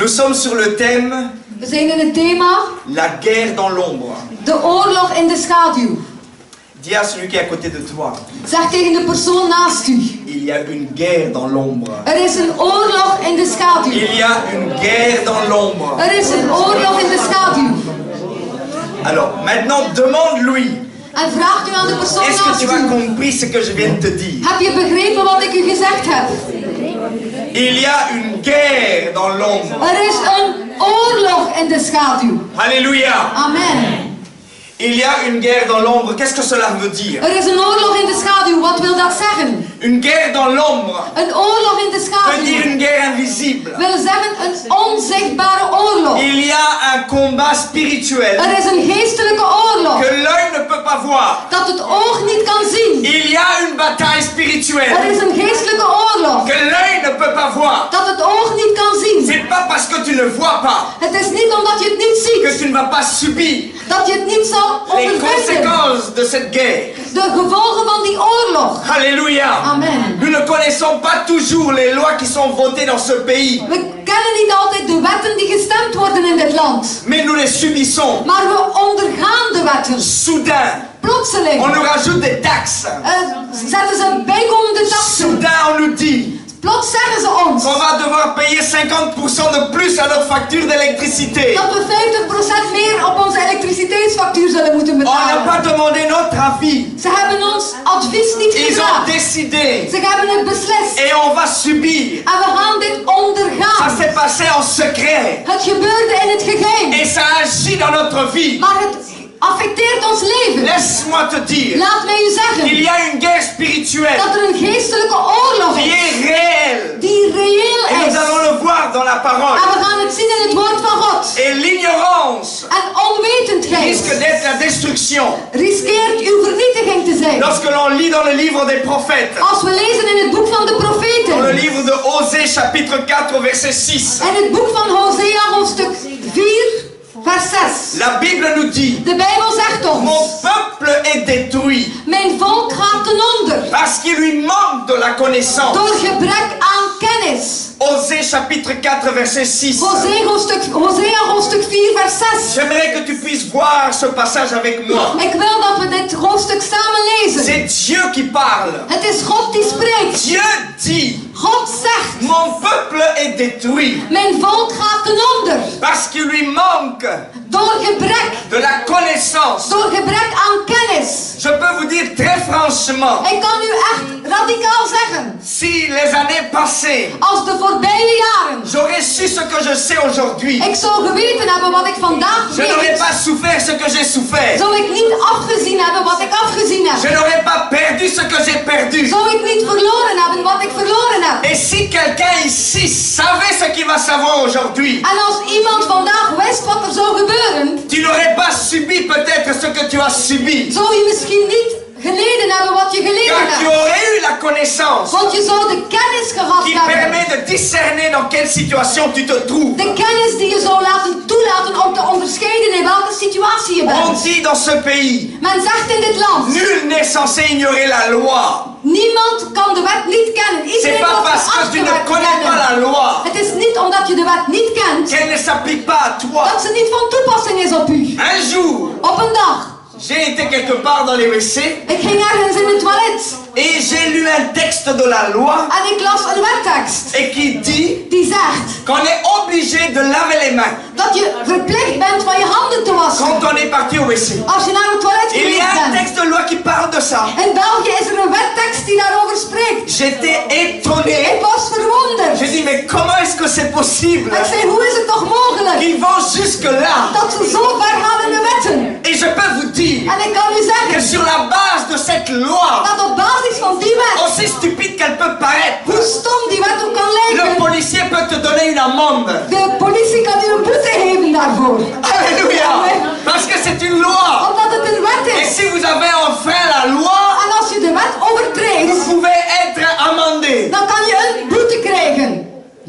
Nous sommes sur le thème We zijn in het thema la guerre dans l'ombre. de oorlog in de schaduw. Dis à celui qui est à côté de toi, Zeg tegen de persoon naast u. il y a une guerre dans l'ombre. Er is een oorlog in de schaduw. Il y a une guerre dans l'ombre. Er is een oorlog in de schaduw. Alors, maintenant, demande-lui, En vraagt u aan de persoon est-ce que naast tu as u. compris ce que je viens de te dire? Heb je begrepen wat ik u gezegd heb? Il y a une guerre dans l'ombre. Er is een oorlog in de schaduw. Alléluia. Amen. Il y a une guerre dans l'ombre. Qu'est-ce que cela veut dire? Er is een oorlog in de schaduw. Wat wil dat zeggen? Une guerre dans l'ombre Een oorlog in de veut dire schaduw une guerre invisible. wil zeggen een onzichtbare oorlog. Il y a un combat spirituel Er is een geestelijke oorlog que l'œil ne peut pas voir. dat het oog niet kan zien. Il y a une bataille Er spirituelle is een geestelijke oorlog que l'œil ne peut pas voir. dat het oog niet kan zien. C'est pas parce que tu ne vois pas Het is niet omdat je het niet que ziet tu ne vas pas subir dat je het niet zal les ondervinden. conséquences de cette guerre. De gevolgen van die oorlog. Alléluia. Amen. Nous ne connaissons pas toujours les lois qui sont votées dans ce pays, We kennen niet altijd de wetten die gestemd worden in dit land. mais nous les subissons. Maar we ondergaan de wetten. Soudain, Plotseling on nous rajoute des taxes. zetten ze bijkomende taxen. Soudain, on nous dit Plots zeggen ze ons qu'on va devoir payer 50% de plus à notre facture d'électricité. dat we 50% meer op onze elektriciteitsfactuur zullen moeten On n'a betalen. pas demandé notre avis. Ze hebben ons advies niet Ils ont gevraagd. décidé Ze hebben het beslist. et on va subir. En we gaan dit Ça ondergaan. s'est passé en secret Het gebeurde in het geheim. et ça agit dans notre vie. Maar het affecteert ons leven. Laisse-moi te dire Laat mij u qu'il zeggen y a une guerre spirituelle dat er een geestelijke oorlog qui is. est réelle. Die reëel Et nous is. allons le voir dans la parole. En we gaan het zien in het woord van God. Et l'ignorance En onwetendheid risque d'être la destruction. riskeert uw vernietiging te zijn. Lorsque l'on lit dans le livre des prophètes, Als we lezen in het boek van de dans le profeten. livre de Osée chapitre 4 verset 6, In het boek van Hosea hoofdstuk 4 vers 6. la Bible nous dit: De Bijbel zegt mon ons. peuple est détruit Mijn volk gaat ten onder. parce qu'il lui manque de la connaissance. Door gebrek aan kennis. Osée chapitre 4 verset 6. Hosea hoofdstuk 4 vers 6. J'aimerais que tu puisses voir ce passage avec moi. Ik wil dat we dit hoofdstuk samen lezen. C'est Dieu qui parle. Het is God die spreekt. Dieu dit: God zegt. mon peuple est détruit Mijn volk gaat ten onder. parce qu'il lui manque Door gebrek. de la connaissance. Door gebrek aan kennis. Je peux vous dire très franchement, Ik kan u echt radicaal zeggen. si les années passées, Als de voorbije jaren j'aurais su ce que je sais aujourd'hui, ik zou geweten hebben wat ik vandaag je n'aurais weet, pas souffert ce que j'ai souffert. zou ik niet afgezien hebben wat ik afgezien Je heb. n'aurais pas perdu ce que j'ai perdu. Zou ik niet verloren hebben wat ik verloren heb. Et si quelqu'un ici savait ce qu'il va savoir aujourd'hui, En als iemand vandaag wist wat er zou gebeuren, tu n'aurais pas subi peut-être ce que tu as subi. zou je misschien niet geleden hebben wat je geleden Car tu hebt. aurais eu la connaissance Want je zou de kennis gehad qui hebben. permet de discerner dans quelle situation tu te trouves. De kennis die je zou toelaten om te onderscheiden in welke situatie je On bent. dit dans ce pays, Men zegt in dit land, nul n'est censé ignorer la loi. niemand kan de wet niet kennen. C'est Iedereen pas moet parce que geacht tu de ne wet connais pas kennen. la loi Het is niet omdat je de wet niet kent, qu'elle ne s'applique pas à toi. dat ze niet van toepassing is op u. Un jour, Op een dag. j'ai été quelque part dans les WC Ik ging ergens in het toilet et j'ai lu un texte de la loi en ik las een wettekst et qui dit die zegt qu'on est obligé de laver les mains dat je verplicht bent van je handen te wassen quand on est parti au WC. als je naar het toilet Il y geweest a un bent. texte de loi qui parle de ça. In België is er een wettekst die daarover spreekt. J'étais étonné. Ik was verwonderd. J'ai dit, mais comment est-ce que c'est possible Ik zei, hoe is het toch mogelijk qu'ils vont jusque-là? dat ze zo ver gaan in de wetten? Et je peux vous dire En ik kan u que zeggen sur la base de cette loi, dat op basis van die wet, aussi stupide qu'elle peut paraître, hoe stom die wet ook kan le lijken, policier peut te donner une amende. de politie kan u een boete geven daarvoor. Alléluia! Parce que c'est une loi. Omdat het een wet Et is. si vous avez enfreint la loi, En als je de wet vous overtreedt, pouvez être amendé. dan kan je een boete krijgen.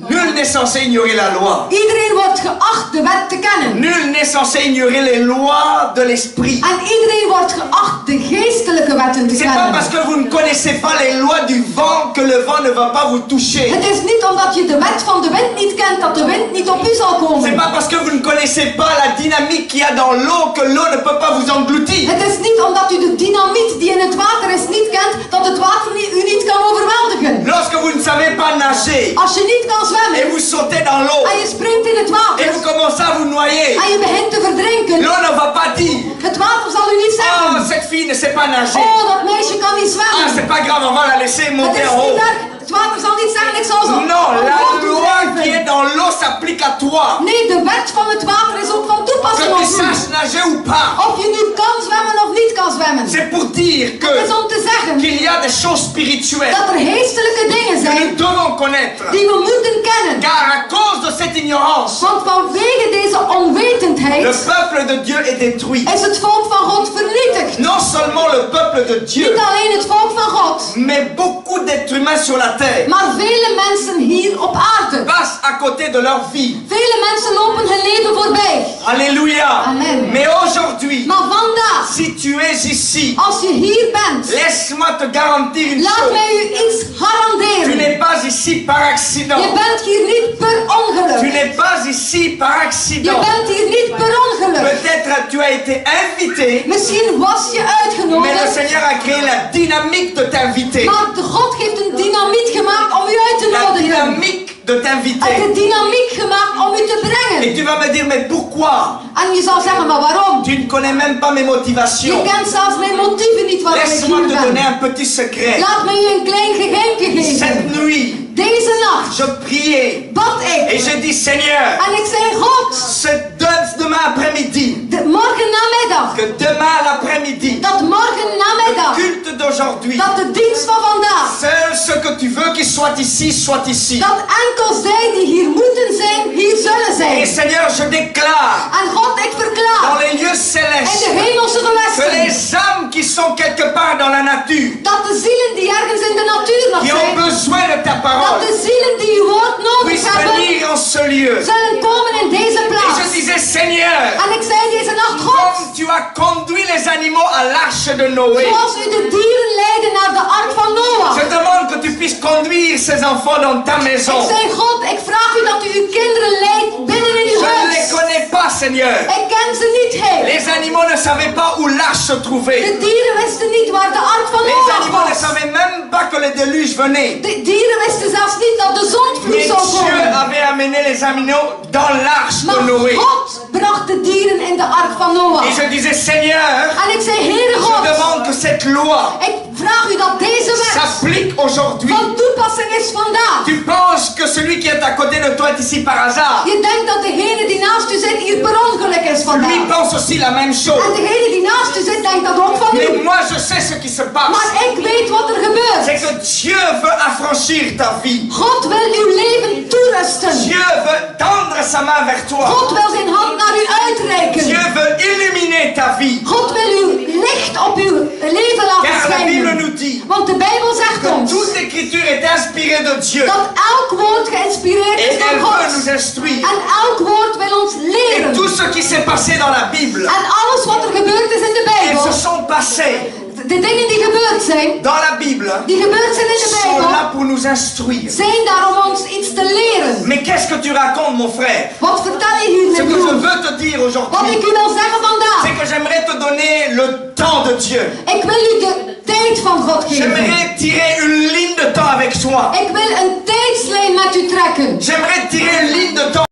Nul n'est censé ignorer la loi. Iedereen wordt geacht de wet te kennen. Nul n'est censé ignorer les lois de l'esprit. En iedereen wordt geacht de geestelijke wetten te C'est pas kennen. parce que vous ne connaissez pas les lois du vent que le vent ne va pas vous toucher. Het is niet omdat je de wet van de wind niet kent dat de wind niet op u zal C'est komen. pas parce que vous ne connaissez pas la dynamique qu'il y a dans l'eau que l'eau ne peut pas vous engloutir. Het is niet omdat u de dynamiet die in het water is niet kent dat het water u niet kan overweldigen. Lorsque vous ne savez pas nager Als je niet kan et zwemmen vous sautez dans l'eau en je springt in het et water vous commencez à vous noyer, en je begint te verdrinken, l'eau ne va pas dire het water zal u niet « Oh, zeggen: cette fille ne sait pas nager. oh, dat meisje kan niet Ah, zwemmen. c'est pas grave, on va la laisser Het monter is en niet haut. » erg. Het water zal niet zeggen: ik zal zo Non, la omhoog doen loi qui drijven. est dans l'eau s'applique à toi. Nee, de wet van het water is ook van Que toepassing tu op u. saches nager ou pas. Of je nu kan zwemmen of niet kan zwemmen. C'est pour dire Het is que om te zeggen qu'il y a des choses spirituelles dat er geestelijke dingen que zijn nous devons connaître. die we moeten kennen. Car à cause de cette ignorance, Want vanwege deze le onwetendheid peuple de Dieu est détruit. is het volk van God vernietigd. Non seulement le peuple de Dieu, Niet alleen het volk van God, mais beaucoup d'êtres humains sur la terre maar vele mensen hier op aarde. passent à côté de leur vie. Vele mensen lopen hun leven voorbij. Alléluia. Amen. Mais aujourd'hui, Maar vandaag, si tu es ici, als je hier bent, laisse-moi te garantir une laat chose. mij u iets Tu garanderen. n'es pas ici par accident. Je bent hier niet per Tu ongeluk. n'es pas ici par Je accident. bent hier niet per ongeluk. Peut-être tu as été invité, Misschien was je mais le uitgenodigd, Seigneur a créé la dynamique de t'inviter. maar de God heeft een dynamiet gemaakt om u uit te La nodigen. dynamique de Hij heeft t'inviter. een dynamiek gemaakt om u te Et brengen. tu vas me dire, mais pourquoi? En je zal zeggen, maar waarom? Tu ne connais même pas mes Je motivations. kent zelfs mijn motieven niet waarom ik Laisse-moi hier te ben. donner un petit secret. Laat me u een klein geheimje geven. Cette nuit, Deze nacht je priais bad et ik. je dis, Seigneur, En ik zei, God, demain après-midi, morgen namiddag, que demain l'après-midi, dat morgen le namiddag, culte d'aujourd'hui, dat de dienst van vandaag, seul ce que tu veux qu'il soit ici. dat enkel zij die hier moeten zijn, hier zullen Et zijn. Seigneur, je déclare En God, ik dans verklaar les lieux in de célestes hemelse que gewesten les âmes qui sont quelque part dans la nature, dat de zielen die ergens in de natuur nog qui ont zijn, besoin de ta dat parole, de zielen die uw woord nodig puissent hebben, venir en ce lieu. zullen komen in deze Et je plaats. disais, Seigneur, En ik zei deze nacht, God, comme tu as conduit les animaux à l'arche de Noé, zoals u de dieren leidde naar de ark van Noach. je demande que tu puisses conduire ces enfants dans ta maison. Ik zei, God, ik vraag u dat u uw kinderen leidt binnen in uw Je ne les huis. connais pas, Seigneur. Ik ken ze niet heel. Les animaux ne savaient pas où l'arche se De trouvait. dieren wisten niet waar de ark van Les Noach animaux ne was. savaient même pas que le déluge venait. De dieren wisten zelfs niet dat de zondvloed Mais zou Dieu komen. avait amené les animaux dans l'arche de Maar Noé. God bracht de dieren in de ark van Et Noach. je disais, Seigneur, En ik zei, Heere je God, demande que cette loi ik vraag u dat deze wet s'applique aujourd'hui. van toepassing is vandaag. Tu penses que celui qui est à côté de toi est ici par hasard. Je denkt dat degene die naast u zit hier per ongeluk is Lui vandaag. pense aussi la même En chose. degene die naast u zit denkt dat ook van Mais u. moi, je sais ce qui se passe. Maar ik weet wat er C'est gebeurt. que Dieu veut affranchir ta vie. God wil uw leven toerusten. Dieu veut tendre sa main vers toi. God wil zijn hand naar u uitreiken. Dieu veut illuminer ta vie. God wil uw licht op uw leven laten Car la Bible schijnen. nous dit Want de Bijbel zegt que ons toute écriture est inspirée de Dieu. dat elk woord geïnspireerd Et is door elle veut nous God. instruire. En elk woord wil ons Et leren. tout ce qui s'est passé dans la Bible, En alles wat er gebeurd is in de elles Bijbel, se sont passées de dingen die gebeurd zijn, dans la Bible, die gebeurd zijn in de sont Bijbel, là pour nous instruire. zijn daar om ons iets te leren. Mais qu'est-ce que tu racontes, mon frère? Wat vertel je hier, Ce mijn que je broer? veux te dire Wat aujourd'hui, ik u wil zeggen vandaag. c'est que j'aimerais te donner le temps de Dieu. Ik wil u de tijd van God geven. J'aimerais tirer une ligne de temps avec toi. Ik wil een tijdslijn met u trekken. J'aimerais tirer une ligne de temps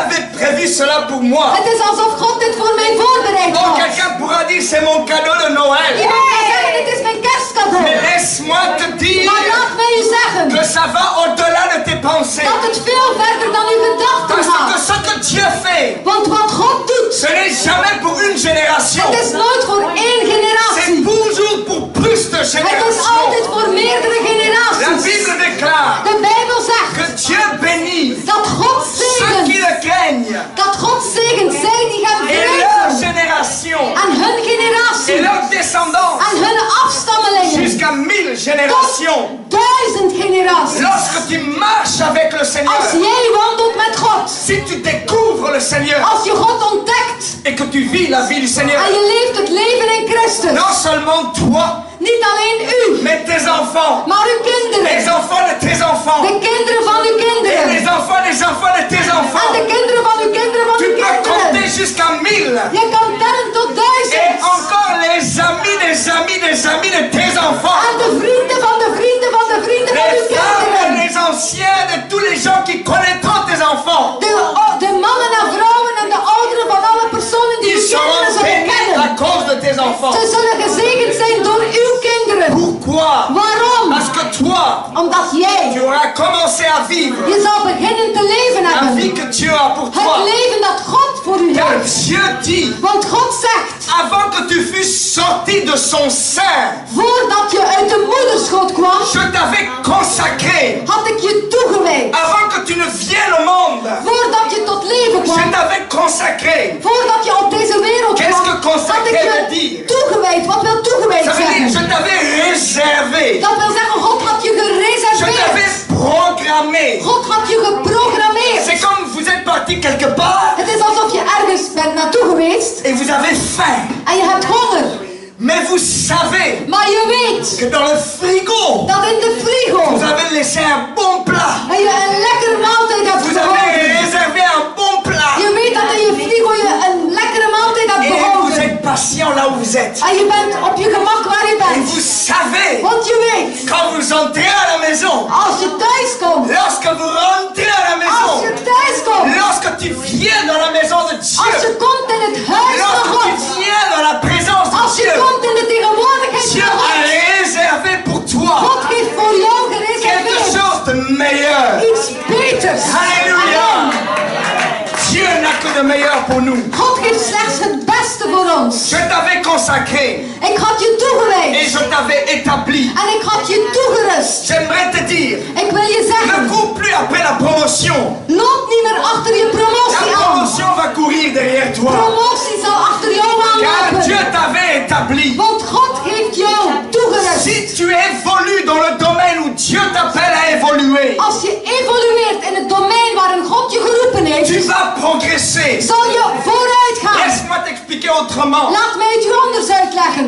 avait prévu cela pour moi. Het is alsof God dit voor mij voorbereid Oh, had. quelqu'un pourra dire c'est mon cadeau de Noël. Iemand kan zeggen, het is mijn kerstcadeau. Mais laisse-moi te dire Maar laat mij u zeggen que ça va au-delà de tes pensées. dat het veel verder dan uw gedachten Parce que gaat. ce que Dieu fait, Want wat God doet, ce n'est jamais pour une génération. het is nooit voor één C'est generatie. toujours pour plus de Het is générations. altijd voor meerdere La generaties. Bible déclare De Bijbel zegt que Dieu bénit dat God ceux qui zegent. le craignent Dat God zegent zij die hem et leur vrezen. génération En hun et generatie. leurs descendants En hun afstammelingen. jusqu'à 1000 générations. 1000 generaties. Lorsque tu marches avec le Seigneur, Als jij wandelt met God. si tu découvres le Seigneur Als je God ontdekt. et que tu vis la vie du Seigneur, En je leeft het leven in Christus. non seulement toi, Niet alleen u. mais tes enfants, Maar uw les kinderen. enfants de tes enfants, De kinderen van uw et kinderen. les enfants des enfants de tes En enfants. de kinderen van uw kinderen van Tu uw peux compter kinderen. jusqu'à 1000. Je kan tellen tot Et 1000. encore les amis des amis des amis de tes enfants. En de vrienden van de vrienden van de vrienden van Les uw femmes et kinderen. les anciens de tous les gens qui connaîtront tes enfants. De mannen en vrouwen en de ouderen van alle personen die Ils uw kinderen seront zullen bénis kennen. à cause de tes enfants. Ze zullen gezegend zijn door uw kinderen. Pourquoi? Waarom? Parce que toi, Omdat tu jij, auras commencé à vivre je zal beginnen te leven la vie hebben. que Dieu a pour Het toi. leven dat God voor u Car heeft. Dieu dit, Want God zegt, avant que tu fusses sorti de son sein, voordat je uit de moederschoot kwam, je t'avais consacré. had ik je toegewijd. Avant que tu ne viennes au monde, Voordat je tot leven je kwam, t'avais consacré. voordat je op deze wereld Qu'est-ce que kwam, had ik consacré veut je dire? toegewijd. Wat wil toegewijd Ça veut dire, je zeggen? t'avais réservé. Dat wil zeggen, God had je Je gereserveerd. t'avais programmé. God had je geprogrammeerd. C'est comme vous êtes parti quelque part Het is alsof je ergens bent naartoe geweest et vous avez faim. en je hebt honger. Mais vous savez Maar je weet que dans le frigo, dat in de frigo vous avez laissé un bon plat. en je een lekkere maaltijd hebt Vous avez behouden. réservé un bon plat. Je weet dat in je frigo je een lekkere maaltijd hebt Et vous behouden. êtes patient là où vous êtes. En je bent op je gemak waar je Et bent. vous savez, Want je weet, quand vous entrez à la maison, als je thuis komt, lorsque vous rentrez à la als maison, je thuis komt, lorsque tu viens dans la maison de als Dieu, je komt in het huis van lorsque tu God, viens dans la présence de als je Dieu, komt in de tegenwoordigheid Dieu van a God, réservé pour toi God heeft voor jou quelque gereserveerd chose de meilleur. iets beters. Alléluia. Dieu n'a que de meilleur pour nous. God heeft slechts het beste voor ons. Je t'avais consacré Ik had je et toegewijd je t'avais établi. en ik had je toegerust. J'aimerais te dire, Ik wil je ne zeggen, cours plus après la promotion. loop niet meer achter je La promotie aan. promotion va courir derrière toi. Promotie zal achter jou Car Dieu aanlopen. t'avait établi. Want God heeft jou toegerust. Si tu évolues dans le domaine où Dieu t'appelle à évoluer, Als je evolueert in het domein waarin God je geroepen tu heeft, vas progresser. zal je vooruit gaan. Laisse-moi t'expliquer autrement. Laat mij het u anders uitleggen.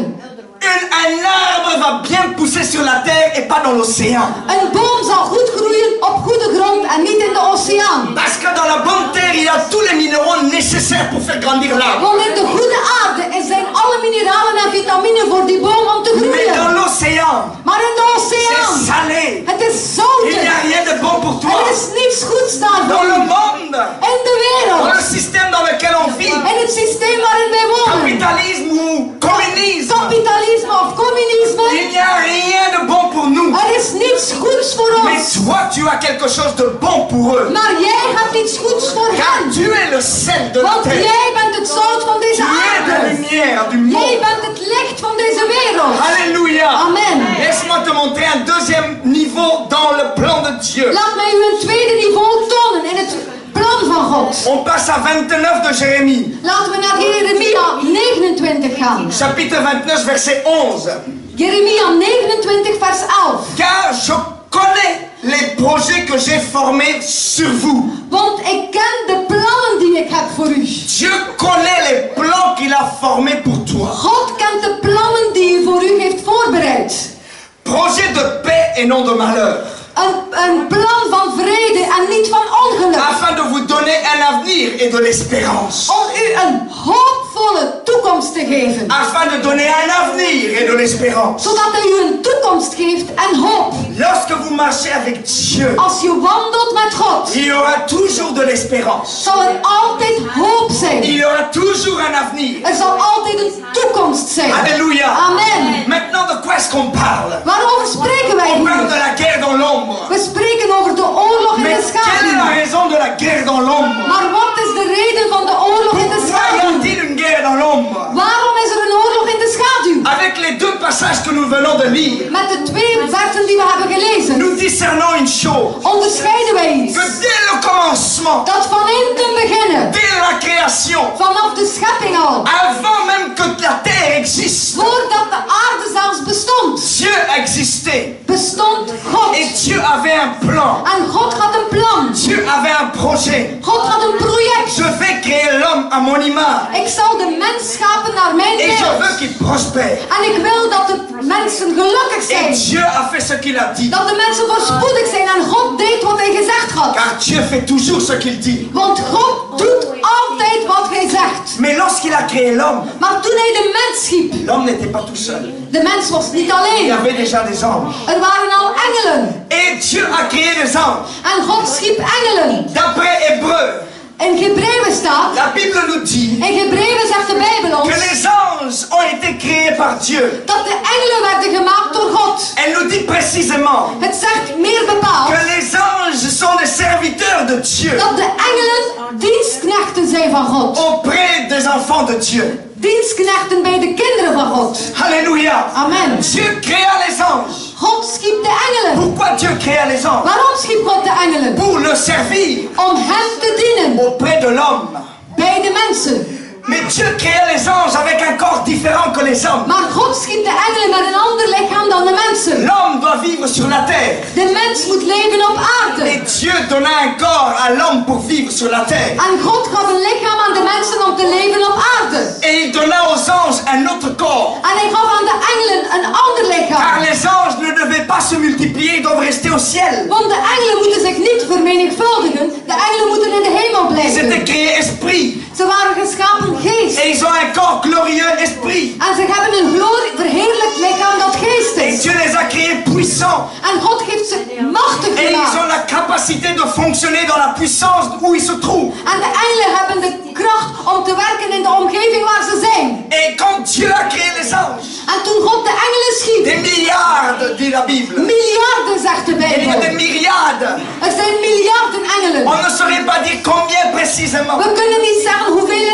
Un arbre va bien pousser sur la terre et pas dans l'océan. Een boom zal goed groeien op goede grond en niet in de oceaan. Parce que dans la bonne terre, il y a tous les minéraux nécessaires pour faire grandir l'arbre. Want in de goede aarde zijn alle mineralen en vitamine voor die boom om te Mais dans groeien. l'océan, Maar in de c'est oceaan, salé. het is Il n'y zoutig. a rien de bon pour Er toi. is niets goeds Dans daarvoor. le monde, In de dans wereld, le système dans lequel on vit, in het systeem waarin wij wonen, capitalisme ou communisme, kapitalisme of communisme, il n'y a rien de bon pour nous. er is niets goeds voor Mais ons. toi, tu as quelque chose de bon pour eux. Maar jij hebt iets goeds voor Car hen. tu es le sel de la Want terre. jij bent het zout van deze Tu es la aarde. lumière du Jij monde. bent het licht van deze wereld. Alléluia. Amen. Laisse-moi te montrer un deuxième niveau dans le plan de Dieu. Laat mij u een tweede niveau tonen in het plan van God. On passe à 29 de Jérémie. Laten we naar Jeremia 29 gaan. Chapitre 29, verset 11. Jeremia 29 vers 11. Car je connais les projets que j'ai formés sur vous. Want ik ken de plannen die ik heb voor u. Dieu connaît les plans qu'il a formés pour toi. God kent de plannen die hij voor u heeft voorbereid. Projet de paix et non de malheur. Een plan van vrede en niet van ongeluk. Afin de vous donner un avenir et de l'espérance. Om u een hoopvol hoopvolle toekomst te geven. afin de donner un avenir et de l'espérance. Zodat hij u een toekomst geeft en hoop. Lorsque vous marchez avec Dieu, Als je wandelt met God, il y aura toujours de l'espérance. zal er altijd hoop zijn. Il y aura toujours un avenir. Er zal altijd een toekomst zijn. Alléluia. Amen. Maintenant, de quoi est-ce qu'on parle? Waarover spreken wij On parle de hier? la guerre dans l'ombre. We spreken over de oorlog in Mais de quelle est la schaduw. raison de la guerre dans l'ombre? Maar wat is de reden van de oorlog in de Pourquoi y schaduw? a-t-il une guerre dans l'ombre? Waarom is er een oorlog in de schaduw? Avec les deux passages que nous venons de lire, Met de twee versen die we hebben gelezen, nous discernons une chose. onderscheiden wij iets. Que dès le commencement, Dat van in te beginnen, dès la création, vanaf de schepping al, avant même que la terre existe, voordat de aarde zelfs bestond, Dieu existait. bestond God. Et Dieu avait un plan. En God had een plan. Dieu avait un projet. God had een project. Je vais créer l'homme à mon image. Ik zal de mens schapen naar mijn Et je beeld. veux qu'il prospère. En ik wil dat de mensen gelukkig Et zijn. Dieu a fait ce qu'il a dit. Dat de mensen voorspoedig zijn. En God deed wat hij gezegd had. Car Dieu fait toujours ce qu'il dit. Want God doet altijd wat hij zegt. Mais lorsqu'il a créé l'homme, Maar toen hij de mens schiep, l'homme n'était pas tout seul. de mens was niet Il y alleen. avait déjà des anges. Er waren al engelen. Et Dieu a créé des anges. En God schiep engelen. D'après Hébreu, In Hebreeën staat, la Bible nous dit in Hebreeën zegt de Bijbel que ons, les anges ont été créés par Dieu. dat de engelen werden gemaakt door God. Elle nous dit précisément Het zegt meer bepaald que les anges sont des serviteurs de Dieu dat de engelen dienstknechten zijn van God. auprès des enfants de Dieu. Dienstknechten bij de kinderen van God. Alléluia. Amen. Dieu créa les anges. God schiep de engelen. Pourquoi Dieu créa les anges? Waarom schiep God de engelen? Pour le servir Om hem te dienen auprès de l'homme. bij de mensen. Mais Dieu créa les anges avec un corps différent que les hommes. Maar God schiep de engelen met een ander lichaam dan de mensen. L'homme doit vivre sur la terre. De mens moet leven op Et aarde. Dieu donna un corps à l'homme pour vivre sur la terre. En God gaf een lichaam aan de mensen om te leven op aarde. Et il donna aux anges un autre corps. En hij gaf aan de engelen een ander Car lichaam. les anges ne devaient pas se multiplier, ils doivent rester au ciel. Want de engelen moeten zich niet vermenigvuldigen. De engelen moeten in de hemel Ils étaient blijven. créés esprit. Ze waren geschapen geest. Et ils ont un corps glorieux esprit. En ze hebben een glorie, verheerlijkt lichaam dat geest Et is. Dieu les a créés puissants. En God heeft ze machtig Et ils ont gemaakt. la capacité de fonctionner dans la puissance où ils se trouvent. En de engelen hebben de kracht om te werken in de omgeving waar ze zijn. Et quand Dieu a créé les anges, En toen God de engelen schiep, des milliards, dit la Bible. miljarden zegt de Il y a des Bijbel. myriades. Er zijn miljarden engelen. On ne saurait pas dire combien précisément. We kunnen niet zeggen hoeveel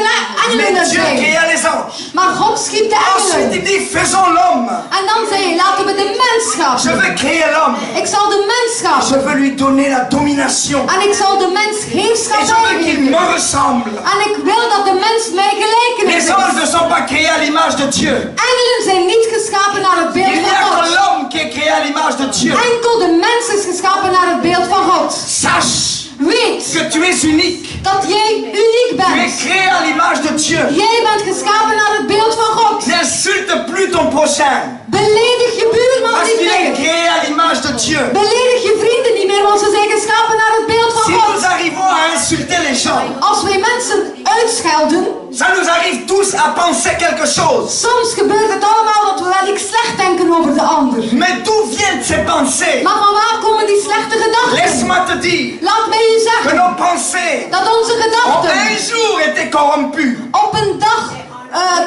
engelen er Mais Dieu zijn. créa les anges. Maar God schiep de Ensuite, engelen. il dit, faisons l'homme. En dan zei hij, laten we de mens Je schapen. veux créer l'homme. Ik zal de mens Je schapen. veux lui donner la domination. En ik zal de mens Et heerschap je veux qu'il geven. me ressemble. En ik wil dat de mens mij gelijkenis Les is. anges ne sont pas créés à l'image de Dieu. Engelen zijn niet geschapen naar het Il beeld n'y van a que God. l'homme qui est créé à l'image de Dieu. Enkel de mens is geschapen naar het beeld van God. Sache Weet que tu es unique. dat jij uniek Tu es bent. créé à l'image de Dieu. Jij bent geschapen naar het beeld van God. N'insulte plus ton prochain. Beledig je buurman Parce niet qu'il est meer. créé à l'image de Dieu. Beledig je vrienden niet meer, want ze zijn geschapen naar het beeld van Si God. nous arrivons à insulter les gens, Als wij mensen uitschelden, ça nous arrive tous à penser quelque chose. soms gebeurt het allemaal dat we wel iets slecht denken over de ander. Mais d'où viennent ces pensées? Maar van waar komen die slechte gedachten? Laisse-moi te dire Laat mij u que zeggen nos pensées dat onze ont gedachten un jour été corrompues. op een dag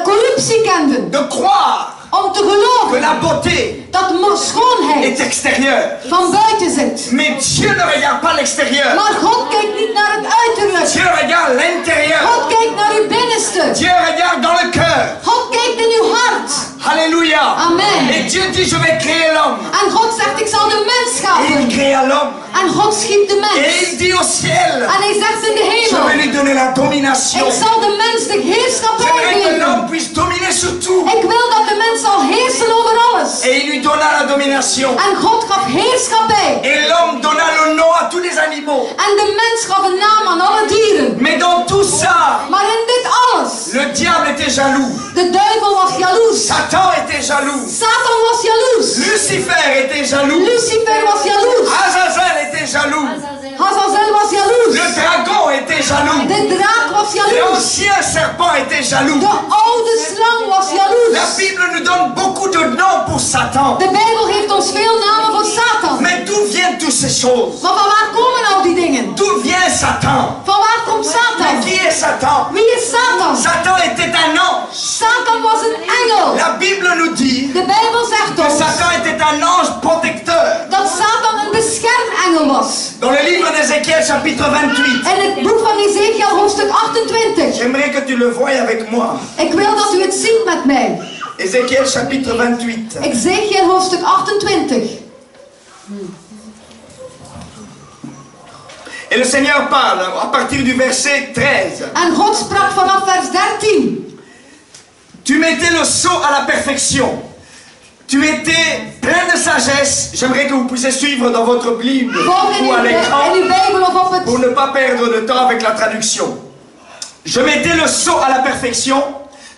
corruptie kenden. De croire Om te que geloven la beauté dat schoonheid est extérieure. van buiten zit. Mais Dieu ne regarde pas l'extérieur. Maar God kijkt niet naar het uiterlijk. Dieu regarde l'intérieur. God kijkt naar uw binnenste. Dieu regarde dans le cœur. God kijkt in uw hart. Alléluia. Amen. Et Dieu dit, je vais créer l'homme. En God zegt, ik zal de mens Et il schapen. créa l'homme. En God schiep de Et mens. il dit au ciel, En hij zegt in de je vais hemel, lui donner la domination. ik zal de mens de heerschappij J'aimerais que geven. l'homme puisse dominer sur tout. Ik wil dat de mens zal heersen over alles. Et il lui donna la domination. En God gaf heerschappij. Et l'homme donna le nom à tous les animaux. En de mens gaf een naam aan alle dieren. Mais dans tout ça, Maar in dit alles, le diable était jaloux. de duivel was jaloers. Satan était jaloux. Satan was jaloers. Lucifer était jaloux. Lucifer was jaloers. Azazel était jaloux. Hazazel was jaloers. Le dragon était jaloux. De draak was jaloers. L'ancien serpent était jaloux. De oude slang was La jaloers. Bible nous donne beaucoup de noms pour Satan. De Bijbel geeft ons veel namen voor Satan. Mais d'où viennent toutes ces choses? Maar van waar komen al die dingen? D'où vient Satan? Van waar komt Satan? Mais qui est Satan? Wie is Satan? Satan était un ange. Satan was een engel. La Bible nous dit De Bijbel zegt que ons Satan était un ange protecteur. dat Satan een beschermengel was. Dans le livre d'Ézéchiel chapitre 28. In het boek van Ezekiel hoofdstuk 28. J'aimerais que tu le voies avec moi. Ik wil dat u het ziet met mij. Ézéchiel chapitre 28. Ezekiel hoofdstuk 28. Et le Seigneur parle à partir du verset 13. En God sprak vanaf vers 13. Tu mettais le sceau à la perfection. Tu étais plein de sagesse. J'aimerais que vous puissiez suivre dans votre Bible Volg in ou à l'écran uw Bijbel of op pour het... ne pas perdre de temps avec la traduction. Je mettais le sceau à la perfection.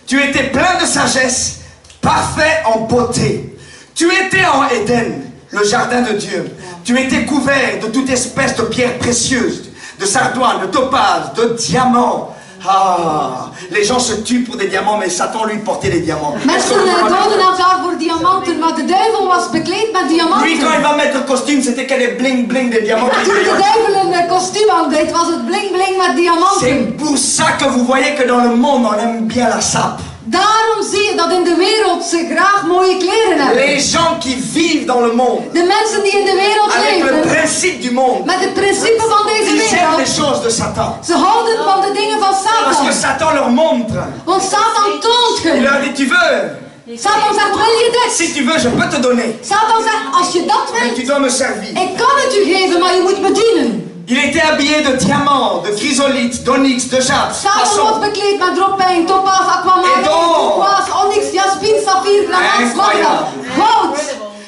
Tu étais plein de sagesse, parfait en beauté. Tu étais en Éden, le jardin de Dieu. Tu étais couvert de toute espèce de pierres précieuses, de sardoine, de topaz, de diamants. Ah, les gens se tuent pour des diamants, mais Satan lui portait des diamants. Mensen doden elkaar voor diamanten, maar de duivel was bekleed met Lui, quand il diamanten. va mettre costume, c'était que des bling bling des diamants. Toen de duivel een kostuum aandeed, was het bling bling met C'est diamanten. pour ça que vous voyez que dans le monde, on aime bien la sape. Daarom zie je dat in de wereld ze graag mooie kleren hebben. Les gens qui vivent dans le monde, De mensen die in de wereld avec le leven, principe du monde, met het principe van deze ils aiment les wereld, choses de Satan. ze houden van de dingen van Parce que Satan. Satan leur montre. Want Satan toont Il je. leur dit, tu veux? Satan zegt, wil je dit? Si tu veux, je peux te donner. Satan zegt, als je dat Mais tu wilt, dois me servir. ik kan het u geven, maar je moet me dienen. Il était habillé de diamants, de chrysolites, d'onyx, de jade. Satan wordt Passons. bekleed met dropijn, topaz, aquamarine, turquoise, onyx, jaspin, saffier, granat, smaragd, goud.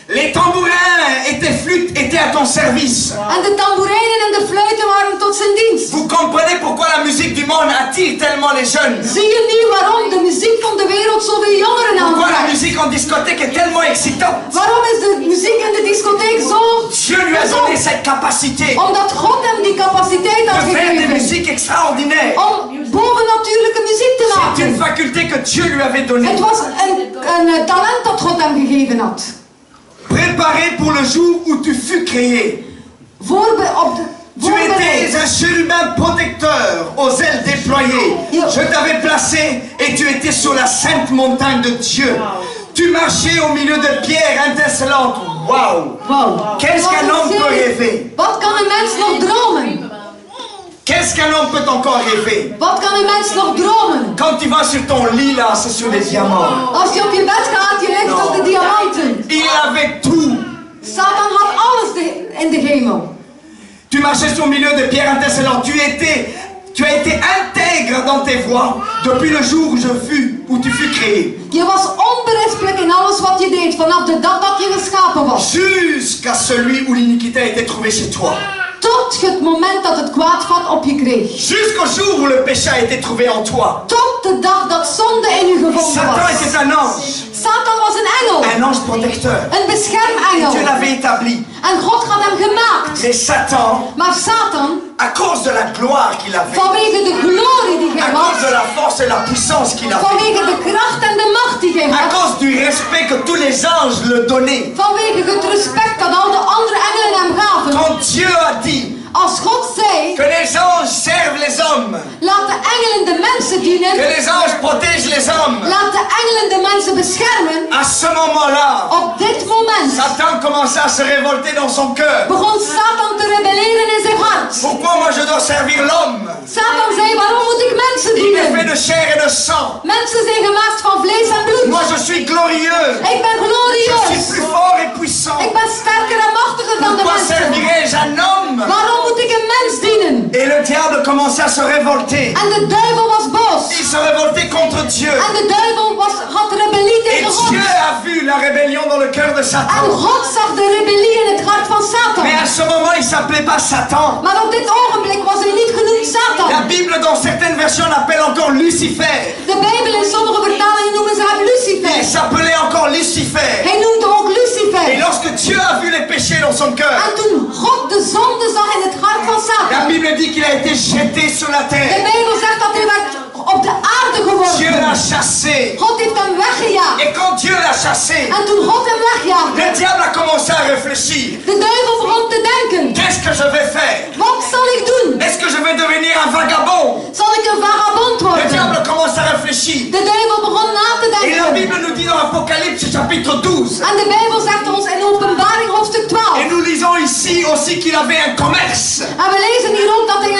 Les tambourins et tes flûtes étaient à ton service. En de tamboerijnen en de fluiten waren tot zijn dienst. Vous comprenez pourquoi la musique du monde attire tellement les jeunes? Zie je nu waarom de muziek van de wereld zoveel jongeren Pourquoi la aantrekt? musique en discothèque est tellement excitante? Waarom is de muziek in de discotheek zo? Dieu lui a donné cette capacité Omdat God hem die capaciteit de had faire des gegeven musiques extraordinaires. om bovennatuurlijke muziek te C'est une maken. faculté que Dieu lui avait donnée. Het was een talent dat God hem gegeven had. Préparé pour le jour où tu fus créé. Tu étais un chérubin protecteur aux ailes déployées. Je t'avais placé et tu étais sur la sainte montagne de Dieu. Tu marchais au milieu de pierres étincelantes. Waouh! Wow. Qu'est-ce qu'un homme peut rêver? Wat kan een mens nog dromen? Qu'est-ce qu'un homme peut encore rêver? Wat kan een mens nog dromen? Quand tu vas sur ton lit là, c'est sur des diamants. Als je op je bed gaat, je ligt op de diamanten. Il avait tout. Satan had alles in de hemel. Tu marchais au milieu de pierres étincelantes. Tu as été intègre dans tes voies depuis le jour où tu fus créé. Je was onberispelijk in alles wat je deed vanaf de dag dat je geschapen was. Jusqu'à celui où l'iniquité a été trouvée chez toi. Tot het moment dat het kwaadvat op je kreeg. Jusqu'au jour où le péché a été trouvé en toi. Tot de dag dat zonde in u gevonden Satan was. était un ange. Satan was een engel. Un ange protecteur. Een beschermengel. Dieu l'avait établi. En God had hem gemaakt. Mais Satan, Maar Satan, à cause de la gloire qu'il avait, vanwege de glorie die à hij cause de had, la force et la puissance qu'il avait, vanwege de kracht en de macht die hij à had, cause du respect que tous les anges le donnaient, vanwege het respect dat al de andere engelen hem gaven. quand Dieu a dit Als God zei, que les anges servent les hommes, laat de engelen de mensen dienen, que les anges protègent les hommes, laat de engelen de mensen beschermen, à ce moment-là, op dit moment Satan commençait à se révolter dans son cœur. begon Satan te rebelleren in zijn hart. Pourquoi moi je dois servir l'homme? Satan zei, waarom moet ik mensen Il est fait dienen? de chair et de sang. Mensen zijn gemaakt van vlees en bloed. Moi je suis glorieux. Ik ben Je suis glorieus. plus fort et puissant. Ik ben sterker en machtiger dan de Pourquoi mensen. servirais-je un homme? Waarom moet ik een mens dienen? Et le diable commençait à se révolter. En de duivel was boos. Il se révoltait contre Dieu. En de duivel had rebellie Et tegen God. Dieu a vu la rébellion dans le cœur de En Satan. God zag de rebellie in het hart van Satan. Mais à ce moment, il ne s'appelait pas Satan. Maar op dit ogenblik was hij niet genoemd La Satan. Bible, dans certaines versions, l'appelle encore Lucifer. De Bijbel in sommige vertalingen noemen ze hem Il Lucifer. s'appelait encore Lucifer. Hij noemde ook Et Lucifer. lorsque Dieu a vu les péchés dans son cœur, En toen God de zonde zag in het hart van la Satan. Bible dit qu'il a été jeté sur la De terre. Bijbel zegt dat hij diable commence à réfléchir. De duivel begon na te Et la denken. Bible nous dit dans Apocalypse chapitre 12. En de Bijbel zegt ons in Openbaring hoofdstuk 12. Et nous lisons ici aussi qu'il avait un commerce. En we lezen hier ook dat hij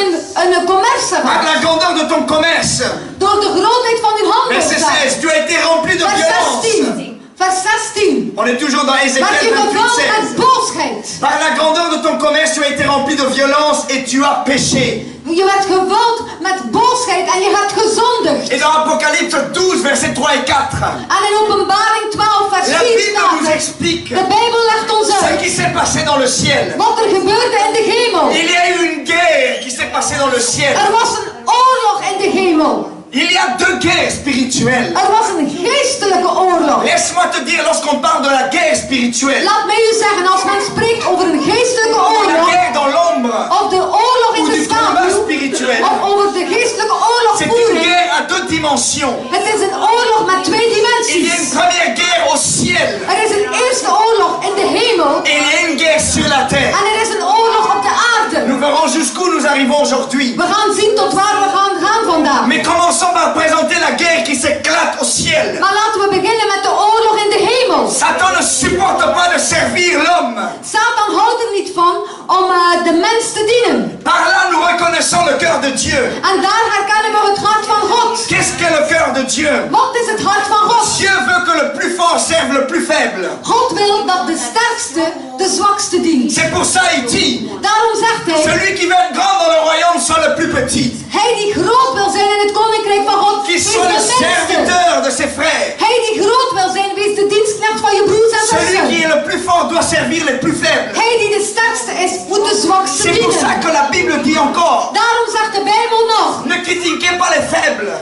een commerce Par had. la grandeur de ton commerce. Door de grootheid van uw Verset handelszaak. 16, tu as été rempli de Vers violence. 16. Vers 16. On est toujours dans Werd Ézéchiel u 28, gevuld 16. met boosheid. Par la grandeur de ton commerce, tu as été rempli de violence et tu as péché. Je werd gevuld met boosheid en je hebt gezondigd. Et dans Apocalypse 12, versets 3 et 4, En in Openbaring 12 vers la 4 Bible nous staat explique de Bijbel legt ons ce uit qui s'est passé dans le ciel. wat er gebeurde in de hemel. Il y a eu une guerre qui s'est passée dans le ciel. Er was een oorlog in de hemel. Il y a deux guerres spirituelles. Er was een geestelijke oorlog. Laisse-moi te dire, lorsqu'on parle de la guerre spirituelle, Laat mij u zeggen, als men spreekt over een geestelijke la oorlog, guerre dans l'ombre, of de oorlog in ou de du combat schaduw, spirituel, of over de geestelijke c'est une oorlogvoering, guerre à deux dimensions. het is een oorlog met twee Il y a une dimensies. première guerre au ciel Er is een eerste oorlog in de hemel et il y a une guerre sur la terre. en er is een oorlog op de aarde. Nous verrons jusqu'où nous arrivons aujourd'hui. We gaan zien tot waar we gaan vandaag. Mais commençons par présenter la guerre qui s'éclate au ciel. Maar laten we beginnen met de oorlog in de hemel. Satan ne supporte pas de servir l'homme. Satan houdt er niet van om de mens te dienen. Par là, nous reconnaissons le cœur de Dieu. En daar herkennen we het hart van God. Qu'est-ce qu'est le cœur de Dieu? Wat is het hart van God? Dieu veut que le plus fort serve le plus faible. God wil dat de sterkste de zwakste dient. C'est pour ça il dit, Daarom zegt hij, celui qui veut être grand dans le royaume soit le plus petit. hij die groot wil zijn in het koninkrijk van God, Qu'il wees soit le de minste. serviteur de ses frères. Hij die groot wil zijn, wees de dienstknecht van je broers en Celui qui zussen. est le plus fort doit servir les plus faibles. Hij die de sterkste is, moet de zwakste C'est pour ça dienen. que la Bible dit encore, Daarom zegt de Bijbel nog, ne critiquez pas les faibles,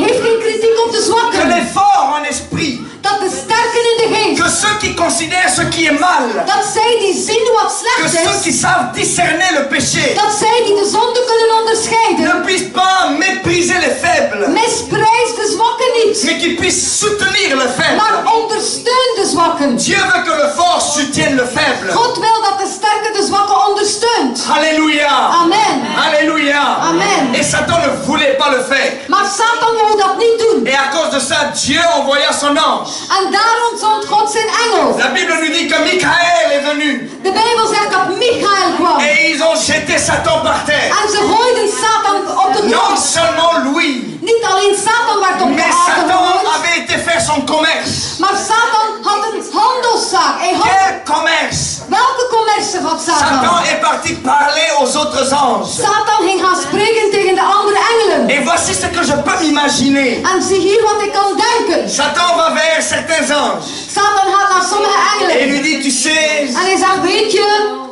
heeft geen kritiek op de que zwakken. les forts en esprit, Dat de sterken in de geest, que ceux qui considèrent ce qui est mal, dat zij die zien wat que slecht ceux qui is, savent discerner le péché, dat zij die de zonde kunnen onderscheiden, ne puissent pas mépriser les faibles, misprijs de zwakken niet, mais qu'ils puissent soutenir le faible. maar ondersteun de zwakken. Dieu veut que le fort soutienne le faible. God wil dat de sterke de zwakke ondersteunt. Alléluia. Amen. Alléluia. Amen. Et Satan ne voulait pas le faire. Maar Satan wou dat niet doen. Et à cause de ça, Dieu envoya son ange. En daarom zond God zijn engel. La Bible nous dit que Michael est venu. De Bijbel zegt dat Michael kwam. Et ils ont jeté Satan par terre. En ze gooiden Satan op de Non grond. seulement lui, Niet alleen Satan werd op de mais aarde Satan gegooid. avait été faire son commerce. Maar Satan had een handelszaak. Hij had... Quel commerce? Welke commercie had Satan Satan? est parti parler aux autres anges. Satan ging gaan spreken tegen de andere engelen. Et voici ce que je peux m'imaginer. En zie hier wat ik kan denken. Satan va vers certains anges Satan gaat naar sommige et engelen. lui dit, tu sais, En hij zegt, weet je,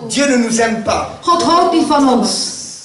Dieu ne nous aime pas. God houdt niet van ons.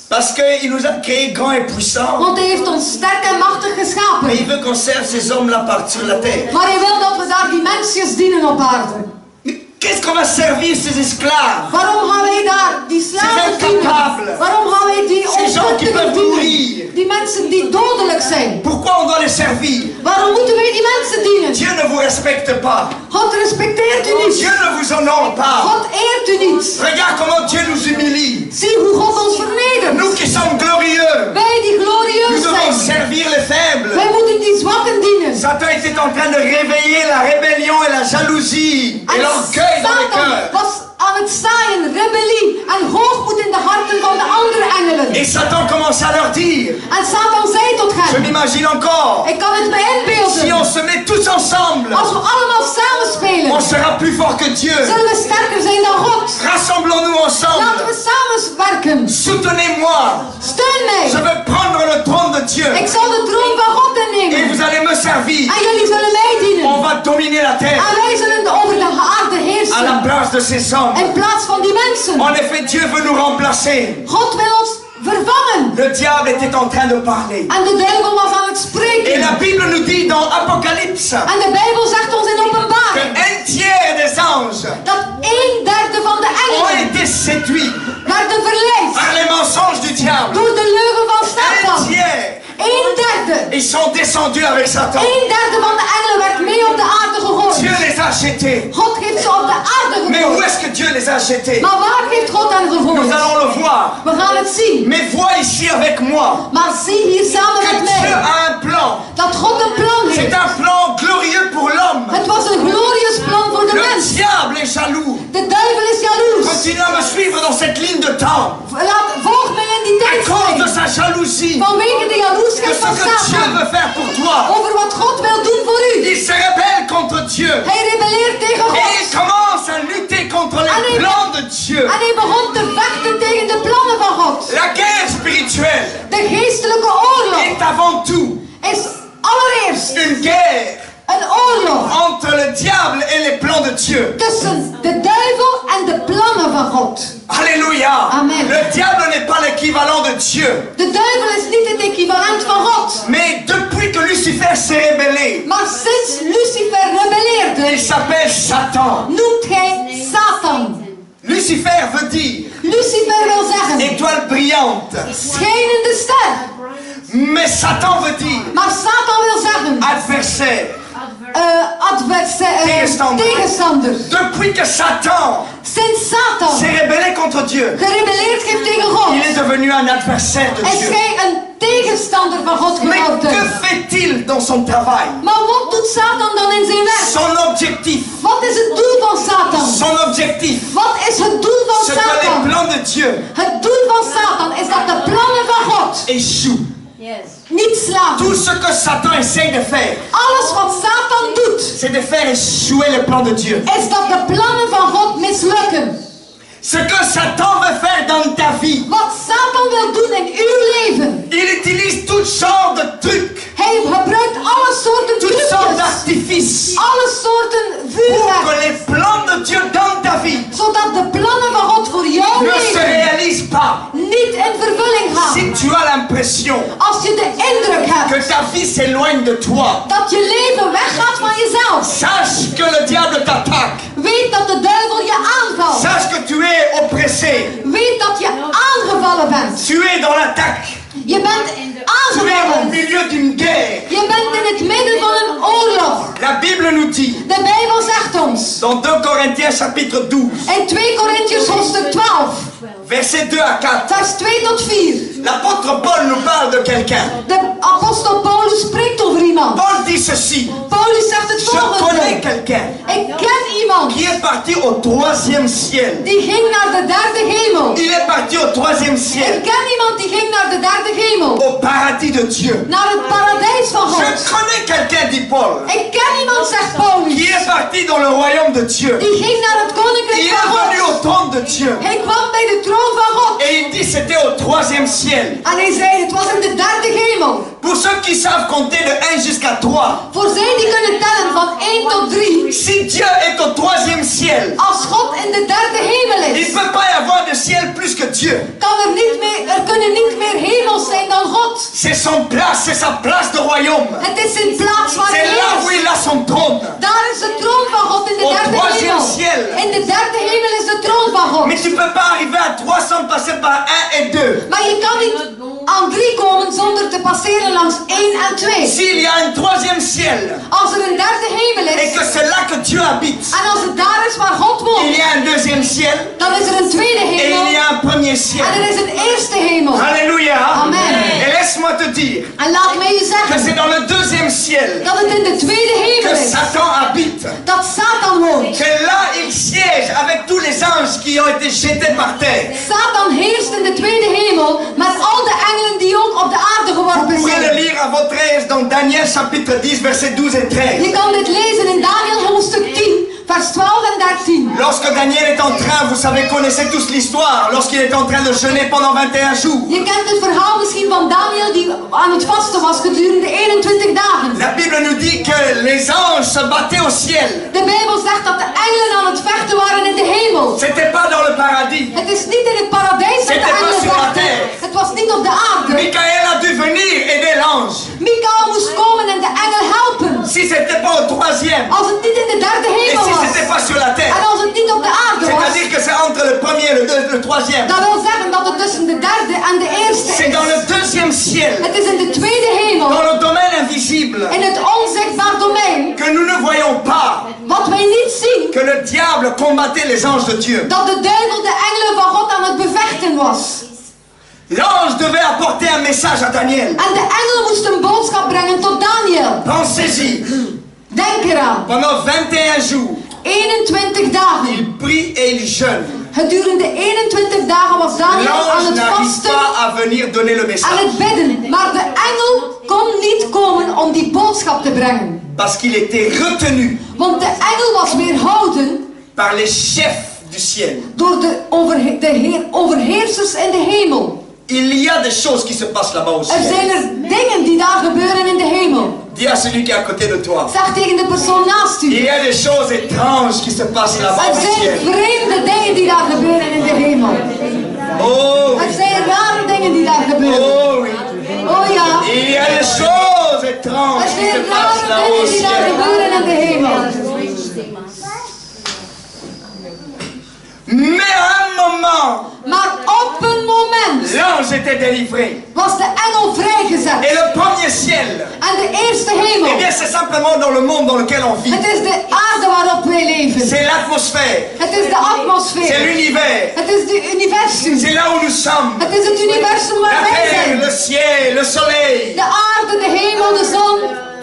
Parce qu'il nous a créés grands et puissants. Want hij heeft ons sterk en machtig Mais geschapen. il veut qu'on serve ces hommes-là par sur la terre. Maar hij wil dat we daar die mensjes dienen op aarde. Mais qu'est-ce qu'on va servir ces esclaves? Waarom gaan wij daar die slaven incapable. dienen? Waarom gaan wij die Ces gens qui onkundigen peuvent dienen? mourir. Die mensen die dodelijk zijn. Pourquoi on doit les servir? Waarom moeten wij die mensen dienen? Dieu ne vous respecte pas. God respecteert u niet. Dieu ne vous honore pas. God eert u niet. Regarde comment Dieu nous humilie. Zie hoe God ons vernedert. Nous qui sommes glorieux, Wij die nous glorieus devons zijn. servir les faibles. Wij moeten die zwakken dienen. Satan était en train de réveiller la rébellion et la jalousie et En l'orgueil dans les Satan cœurs. was aan het zaaien, rebellie en hoogmoed in de harten van de andere engelen. Et Satan commence à leur dire, En Satan zei tot je hen, m'imagine encore, ik kan het me si on inbeelden. se met tous ensemble, Als we allemaal samen spelen, on sera plus fort que Dieu. zullen we sterker zijn dan God. Rassemblons-nous Laten ensemble. we samen werken. Soutenez-moi. Steun Je mij. vais prendre le trône de Dieu. Ik zal de troon van God Et innemen. vous allez me servir. En jullie zullen mij On dienen. va dominer la terre En wij zullen over de aarde à la heersen. place de ces hommes. In plaats van die mensen. En effet, Dieu veut nous remplacer. God wil ons vervangen. Le diable était en train de parler. En de duivel was aan het Et spreken. la Bible nous dit dans Apocalypse En de Bijbel zegt ons in que openbaring un tiers des anges dat 1/3 van de ont engelen été séduits werden verleid par les mensonges du diable. door de leugen van Un Satan. tiers. 1/3. Ils sont descendus avec Satan. 1/3 van de engelen werd mee op de aarde gegooid. Dieu les a jetés. God heeft ze op de aarde Mais où gegooid. est-ce que Dieu les a jetés? Maar waar heeft God hen Nous gegooid? allons le voir. We gaan het zien. Mais vois ici avec moi Maar zie hier samen que met Dieu mij a un plan temps. Volg mij in die À cause de tijdstip. sa jalousie. Vanwege de De jaloersheid ce van que Dieu Satan. veut faire pour toi. Over wat God wil doen voor u. Il se rebelle contre Dieu. Hij rebelleert tegen Et il God. commence à lutter contre les Allez. plans de Dieu. En hij begon te vechten tegen de plannen van God. La guerre spirituelle De geestelijke oorlog est avant tout is allereerst une guerre een oorlog entre le diable et les plans de Dieu. tussen de duivel en de plannen van God. Alléluia. Amen. Le diable n'est pas l'équivalent de Dieu. De duivel is niet het equivalent van God. Mais depuis que Lucifer s'est rébellé, Maar sinds Lucifer rebelleerde, il s'appelle Satan. noemt hij Satan. Lucifer veut dire Lucifer wil zeggen, étoile brillante. schijnende ster. Mais Satan veut dire Maar Satan wil zeggen, adversaire. tegenstander. Depuis que Satan Sinds Satan s'est rébellé contre Dieu, gerebelleerd heeft tegen God, il est devenu un adversaire de is Dieu. hij een tegenstander van God Mais que geworden. fait-il dans son travail? Maar wat doet Satan dan in zijn werk? Son objectif. Wat is het doel van Satan? Son objectif. Wat is het doel van Ce que les Satan? plans de Dieu Het doel van Satan is dat de plannen van God échouent. niet slagen. Tout ce que Satan essaie de faire, Alles wat Satan doet, c'est de faire échouer les plans de Dieu. is dat de plannen van God mislukken. Ce que Satan veut faire dans ta vie, Wat Satan wil doen in uw leven, il utilise toutes sortes de trucs, hij gebruikt alle soorten toutes sortes trucjes, d'artifices alle soorten pour que vuurwerk, les plans de Dieu dans ta vie zodat de plannen van God voor jouw ne se leven réalisent pas. niet in vervulling gaan. Si tu as l'impression Als je de indruk que hebt ta vie s'éloigne de toi, dat je leven weggaat van jezelf, sache que le diable t'attaque. weet dat de duivel je aanvalt. Sache que tu es oppressé. Weet dat je aangevallen bent. Tu es dans l'attaque. Je bent Tu es au aangevallen. milieu d'une guerre. Je bent in het midden van een oorlog. La Bible nous dit, De Bijbel zegt ons, dans 2 Corinthiens chapitre 12, in 2 Korintiërs hoofdstuk 12, versets 2 à 4, vers 2 tot 4. l'apôtre Paul nous parle de quelqu'un. De apostel Paulus spreekt over iemand. Paul dit ceci, Paulus zegt het je connais volgende. quelqu'un Ik ken iemand qui est parti au 3e ciel. die ging naar de derde hemel. Il est parti au 3e Ik ciel, ken iemand die ging naar de derde hemel. au paradis de Dieu. Naar het paradijs van Je God. connais quelqu'un, dit Paul, Ik ken iemand, zegt qui Paulus. est parti dans le royaume de Dieu. Die ging naar het Il koninkrijk est van venu God. au trône de Dieu. Hij kwam bij de troon van God. Et il dit c'était au 3e ciel. En hij zei, het was in de derde hemel. Pour ceux qui savent compter de 1 jusqu'à 3, Voor zij die kunnen tellen van 1 tot 3. si Dieu est au 3e ciel, Als God in de derde hemel il ne is, peut pas y avoir de ciel plus que Dieu. er kunnen niet meer hemels zijn dan God. C'est son place, c'est sa place de royaume. Het is zijn plaats waar C'est hij là où is. il a son trône. Daar is de troon van God in de Au derde troisième hemel. ciel. In de derde hemel is de troon van God. Mais tu ne peux pas arriver à 3 sans passer par 1 et 2. Maar je kan niet aan 3 komen zonder te passeren langs 1 en 2. S'il y a un 3e ciel Als er een derde hemel et is, que c'est là que Dieu habite, en als het daar is waar God il woont, y a un 2e ciel dan is er een tweede et il y hemel a un 1er en ciel. er is een eerste hemel. Alléluia. Amen. Et laisse-moi te dire En laat mij u que zeggen c'est dans le 2e ciel dat het in de tweede hemel que is Satan habite. dat Satan woont. Que là, il siège avec tous les anges qui ont été jetés par terre. Satan heerst in de tweede hemel met al de engelen die ook op de aarde Vous geworpen pourrez le zijn. lire à votre aise dans Daniel chapitre 10, versets 12 et 13. Je kan dit lezen in Daniel hoofdstuk 10, vers 12 en 13. Lorsque Daniel est en train, vous savez, connaissez tous l'histoire, lorsqu'il est en train de jeûner pendant 21 jours. Je kent het verhaal misschien van Daniel die aan het vasten was gedurende 21 dagen. La Bible nous dit que les anges se battaient au ciel. De Bijbel zegt dat de engelen aan het vechten waren in de hemel. C'était pas dans le paradis. Het is niet in het paradijs dat de C'était pas engelen sur la vechten. terre. Het was niet op de aarde. Michael a dû venir aider l'ange. Michael moest komen en de engel helpen. Si c'était pas au 3e, Als het niet in de derde et hemel si was. c'était pas sur la terre, En als het niet op de aarde was. c'est-à-dire que c'est entre le 1er et le 3e. Dat wil zeggen dat het tussen de derde en de eerste C'est dans is. le 2e ciel, Het is in de tweede dans hemel. le domaine invisible, In het onzichtbaar domein. que nous ne voyons pas Wat wij niet zien. que le diable combattait les anges de Dieu. Dat de duivel de engelen van God aan het bevechten was. L'ange devait apporter un message à Daniel. En de engel moest een boodschap brengen tot Daniel. Pensez-y, Denk eraan. pendant 21 jours, 21 dagen. il prie et il jeûne. Gedurende 21 dagen was Daniel aan L'ange het n'arrive vasten, pas à venir donner le aan message. het bidden. Maar de engel kon niet komen om die boodschap te brengen. Parce qu'il était retenu Want de engel was weerhouden par les chefs du ciel. door de overheersers in de hemel. Il y a des choses qui se passent là-bas au Er ciel. zijn er dingen die daar gebeuren in de hemel. Dis à celui qui est à côté de toi. Zeg tegen de persoon naast Il u. y a des choses étranges qui se passent là-bas Er au zijn ciel. vreemde dingen die daar gebeuren in de hemel. Oh Er oui. zijn rare dingen die daar gebeuren. Oh oui. Oh ja. Il y a des choses étranges Er qui se zijn passent rare là-haut au dingen die daar ciel. gebeuren in de hemel. Mais à un moment, Maar op een moment l'ange était délivré. was de engel vrijgezet. Et le premier ciel, En de eerste eh hemel. bien c'est simplement dans le monde dans lequel on vit. Het is de aarde waarop wij leven. C'est l'atmosphère. Het is de C'est atmosfeer. l'univers. Het is de universum. C'est là où nous sommes. Het is het universum La waar wij terre, zijn. le ciel, le soleil. De aarde, de hemel, de zon.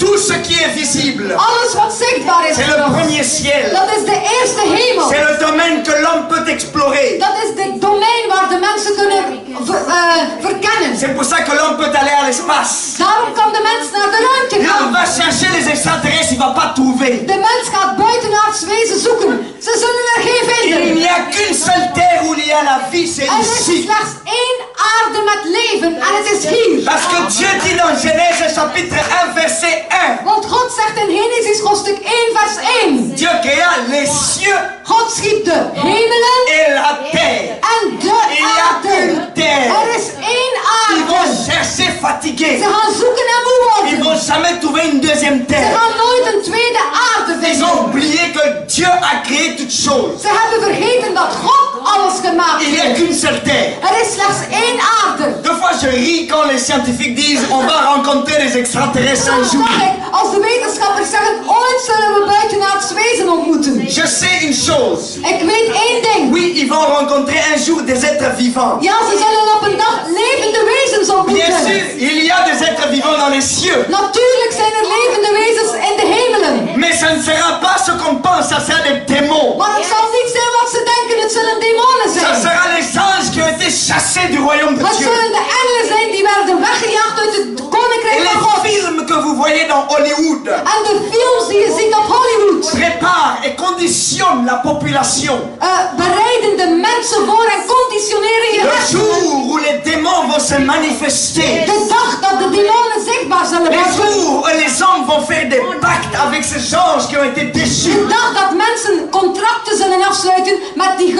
Tout ce qui est visible. Alles wat zichtbaar is. C'est le premier ciel. Dat is de eerste hemel. C'est le domaine que l'homme peut explorer. Dat is het domein waar de mensen kunnen verkennen. C'est pour ça que l'homme peut aller à l'espace. Daarom kan de mens naar de ruimte L'homme gaan. va chercher les extraterrestres, il ne va pas trouver. De mens gaat buitenaards wezen zoeken. Ze zullen er geen Il vinden. n'y a qu'une seule terre où il y a la vie, c'est Er is ici. slechts één aarde met leven en het is hier. Parce que Dieu dit dans Genèse chapitre 1 verset 1. Want God zegt in Genesis hoofdstuk 1 vers 1. Dieu créa les cieux God schiep de hemelen et la terre. en de Il y a aarde. une terre. Er is één Ils vont aarde. chercher fatigués. Ze gaan zoeken en moe Ils worden. vont jamais trouver une deuxième Ze terre. gaan nooit een tweede aarde Ils vinden. ont oublié que Dieu a créé toutes choses. Ze hebben vergeten dat God alles gemaakt Il n'y a heeft. qu'une seule terre. Er is slechts één aarde. Deux fois je ris quand les scientifiques disent on va rencontrer les extraterrestres un Soms jour. dacht ik, als de wetenschappers zeggen, ooit zullen we buitenaards wezen ontmoeten. Je sais une chose. Ik weet één ding. Oui, ils vont rencontrer un jour des êtres vivants. Ja, ze zullen op een dag levende wezens Bien ontmoeten. sûr, il y a des êtres vivants dans les cieux. Natuurlijk zijn er levende wezens in de hemelen. Mais ça ne sera pas ce qu'on pense, ça sera des démons. Maar het zal niet zijn wat ze denken, het zullen demonen Ça zijn. sera les anges qui ont été chassés du royaume de Het Dieu. zullen de engelen zijn die werden weggejaagd uit het Et koninkrijk van les God. films que vous voyez dans Hollywood En de films die je ziet op Hollywood préparent et conditionnent la population. bereiden de mensen voor en conditioneren je Le hersenen. jour où les démons vont se manifester. De dag dat de demonen zichtbaar zullen Les worden. jours où les hommes vont faire des pactes avec ces anges qui ont été déchus. De dag dat mensen contracten zullen afsluiten met die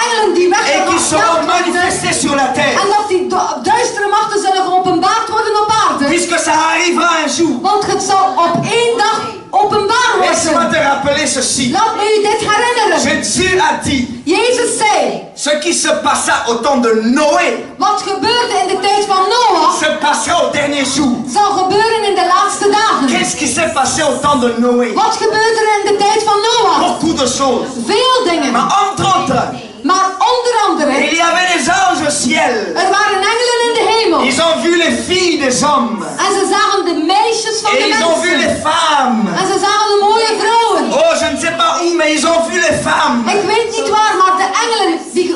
engelen die Et qui seront weggejaagd worden. manifestés sur la terre. En dat die duistere machten zullen geopenbaard worden op aarde. Puisque ça arrivera un jour. Want het zal op één dag openbaar Laisse-moi worden. te rappeler ceci. Laat me u dit herinneren. Jésus a dit, Jezus zei, ce qui se passa au temps de Noé wat gebeurde in de tijd van Noach, se passera au dernier jour. zal gebeuren in de laatste dagen. Qu'est-ce qui s'est passé au temps de Noé? Wat gebeurde er in de tijd van Noach? Beaucoup de choses. Veel dingen. Mais entre autres, Maar onder andere, il y avait des anges au ciel. er waren engelen in de hemel. Ils ont vu les filles des hommes. En ze zagen de meisjes van Et de ils ont vu les mensen. femmes. En ze zagen de mooie vrouwen. Oh, je ne sais pas où, mais ils ont vu les femmes. Ik weet niet waar, maar de engelen die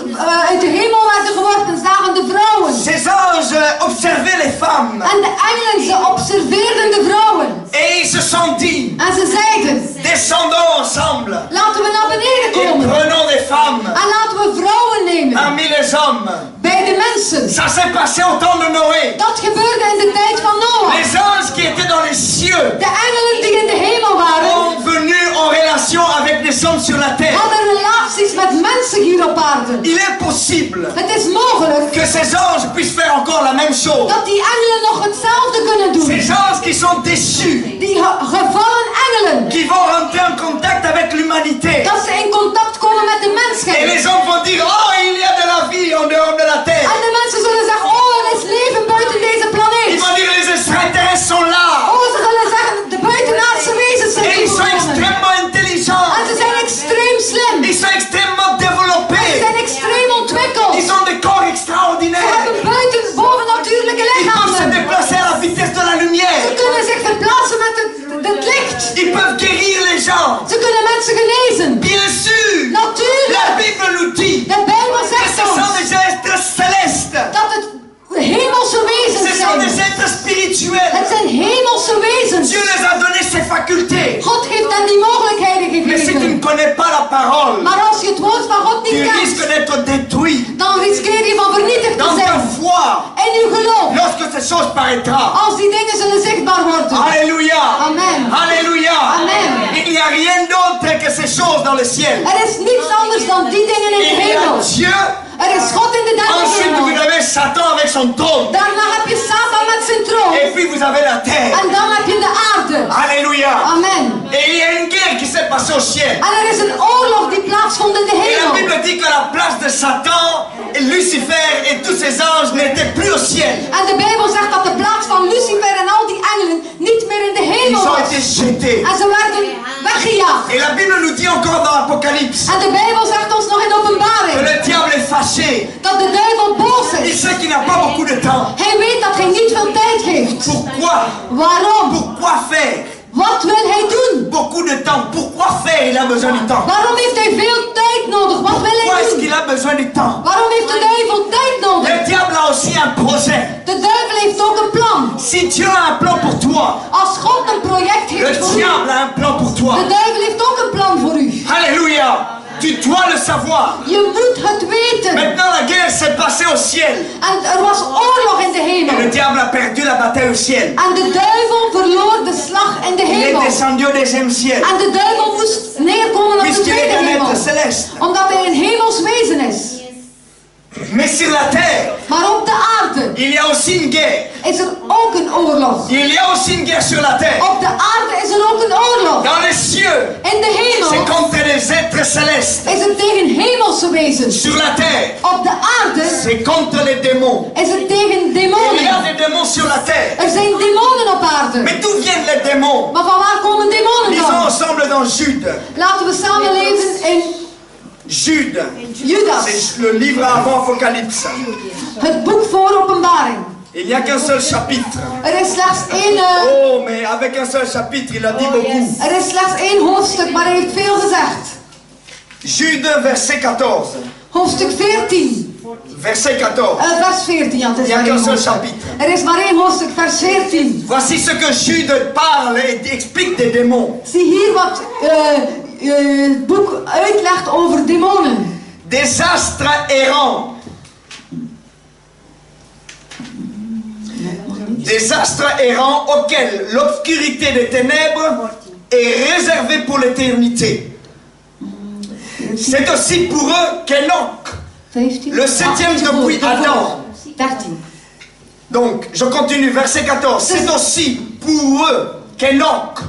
uit de hemel werden geworpen, zagen de vrouwen. Ces anges observaient les femmes. En de engelen, ze observeerden de vrouwen. Et ils se sont dit, En ze zeiden, descendons ensemble. laten we naar beneden Et komen. prenons des femmes En laten we vrouwen nemen. parmi les hommes. Bij de mensen. Ça s'est passé au temps de Noé. Dat gebeurde in de tijd van Noach. Les anges qui étaient dans les cieux De engelen die in de hemel waren, sont venus en relation avec les hommes sur la terre. hadden relaties met mensen hier op aarde. Il est possible Het is mogelijk que ces anges puissent faire encore la même chose. dat die engelen nog hetzelfde kunnen doen. Ces anges qui sont déchus, Die gevallen engelen. qui vont rentrer en contact avec l'humanité. Dat ze in contact komen met de Et mensheid. les hommes vont dire, oh, il y a de la vie en dehors de la terre. En de mensen zullen zeggen, oh, er is leven buiten deze Ils planeet. vont dire, les extraterrestres sont là. Oh, ze zullen zeggen, de buitenaardse wezens zijn Et ils sont toegekomen. extrêmement intelligents. En ze zijn extreem slim. Ils sont extrêmement Ze développés. zijn extreem ontwikkeld. Ils ont des corps Ze extraordinaires. hebben buiten bovennatuurlijke Ils peuvent se lichamen. déplacer à la vitesse de la Ze lumière. kunnen zich verplaatsen met het licht. Ils peuvent guérir les gens. Ze kunnen mensen genezen. Bien sûr, la Natuurlijk. Bible nous dit De Bijbel connais pas la parole, Maar als je het woord van God tu niet risques kent, d'être détruit dan riskeer je van vernietigd te dans ta zijn. foi En uw geloof, lorsque ces choses paraîtra. als die dingen zullen zichtbaar worden. Alléluia. Amen. Alléluia. Amen. Il n'y a rien d'autre que ces choses dans le ciel. Er is niets anders dan die dingen in de Il y hemel. a Dieu. Er is God in de Ensuite, vous hemel. avez Satan avec son trône. Daarna heb je Satan met zijn troon. Et puis vous avez la terre. En dan heb je de aarde. Alléluia. Amen. Et il y a une guerre qui s'est passée au ciel. En er is een oorlog die plaatsvond in de Et la hemel. Bible dit que la place de Satan, et Lucifer et tous ses anges n'étaient plus au ciel. En de Bijbel zegt dat de plaats van Lucifer en al die engelen niet meer in de Ils hemel ont was. été jetés. En ze werden weggejaagd. Et la Bible nous dit encore dans l'Apocalypse En de Bijbel zegt ons nog in que openbaring le diable est fâché. dat de duivel boos Il is. sait qu'il n'a pas beaucoup de temps. Hij weet dat hij niet veel tijd heeft. Pourquoi? Waarom? Pourquoi faire? Wat wil hij doen? Beaucoup de temps. Pourquoi faire? Il a besoin du temps. Waarom heeft hij veel tijd nodig? Wat wil Pourquoi hij est-ce doen? qu'il a besoin du temps? Waarom heeft de duivel tijd nodig? Le diable a aussi un projet. De duivel heeft ook een plan. Si Dieu a un plan pour toi, Als God een project le heeft voor u, diable a un plan pour toi. de duivel heeft ook een plan voor u. Alléluia. Tu dois le savoir. Je moet het weten. Maintenant, la guerre s'est passée au ciel. En er was oorlog in de Et le hemel. diable a perdu la bataille au ciel. En de duivel verloor de slag in de Il est hemel. descendu au deuxième ciel. En de duivel moest neerkomen op de Puisqu'il est tweede un hemel. être céleste. Omdat hij een hemels wezen is. Mais sur la terre, Maar op de aarde il y a aussi une guerre. is er ook een oorlog. Il y a aussi une guerre sur la terre. Op de aarde is er ook een oorlog. Dans les cieux, In de c'est hemel contre les êtres célestes. is het tegen hemelse wezens. Sur la terre, Op de aarde c'est contre les démons. is het tegen Il y a demonen. des démons sur la terre. Er zijn demonen op aarde. Mais d'où viennent les démons? Maar van waar komen demonen Lisons dan? ensemble dans Jude. Laten we samen lezen in Jude. Judas, C'est le livre avant Apocalypse. het boek voor openbaring. Il n'y a qu'un seul chapitre. Er is slechts één, Oh, mais avec un seul chapitre, il a dit beaucoup. er is slechts één hoofdstuk, maar hij heeft veel gezegd. Jude, verset 14. Hoofdstuk 14. Verset 14. Vers 14, ja, het is Il n'y a maar qu'un één seul hoofdstuk. chapitre. Er is maar één hoofdstuk, vers 14. Voici ce que Jude parle et explique des démons. Zie hier wat het boek uitlegt over demonen. Des astres errants. Des astres errants auxquels l'obscurité des ténèbres est réservée pour l'éternité. C'est aussi pour eux qu'Enoch, 15. le septième depuis Adam. 13. Donc, je continue, verset 14. C'est aussi pour eux qu'Enoch,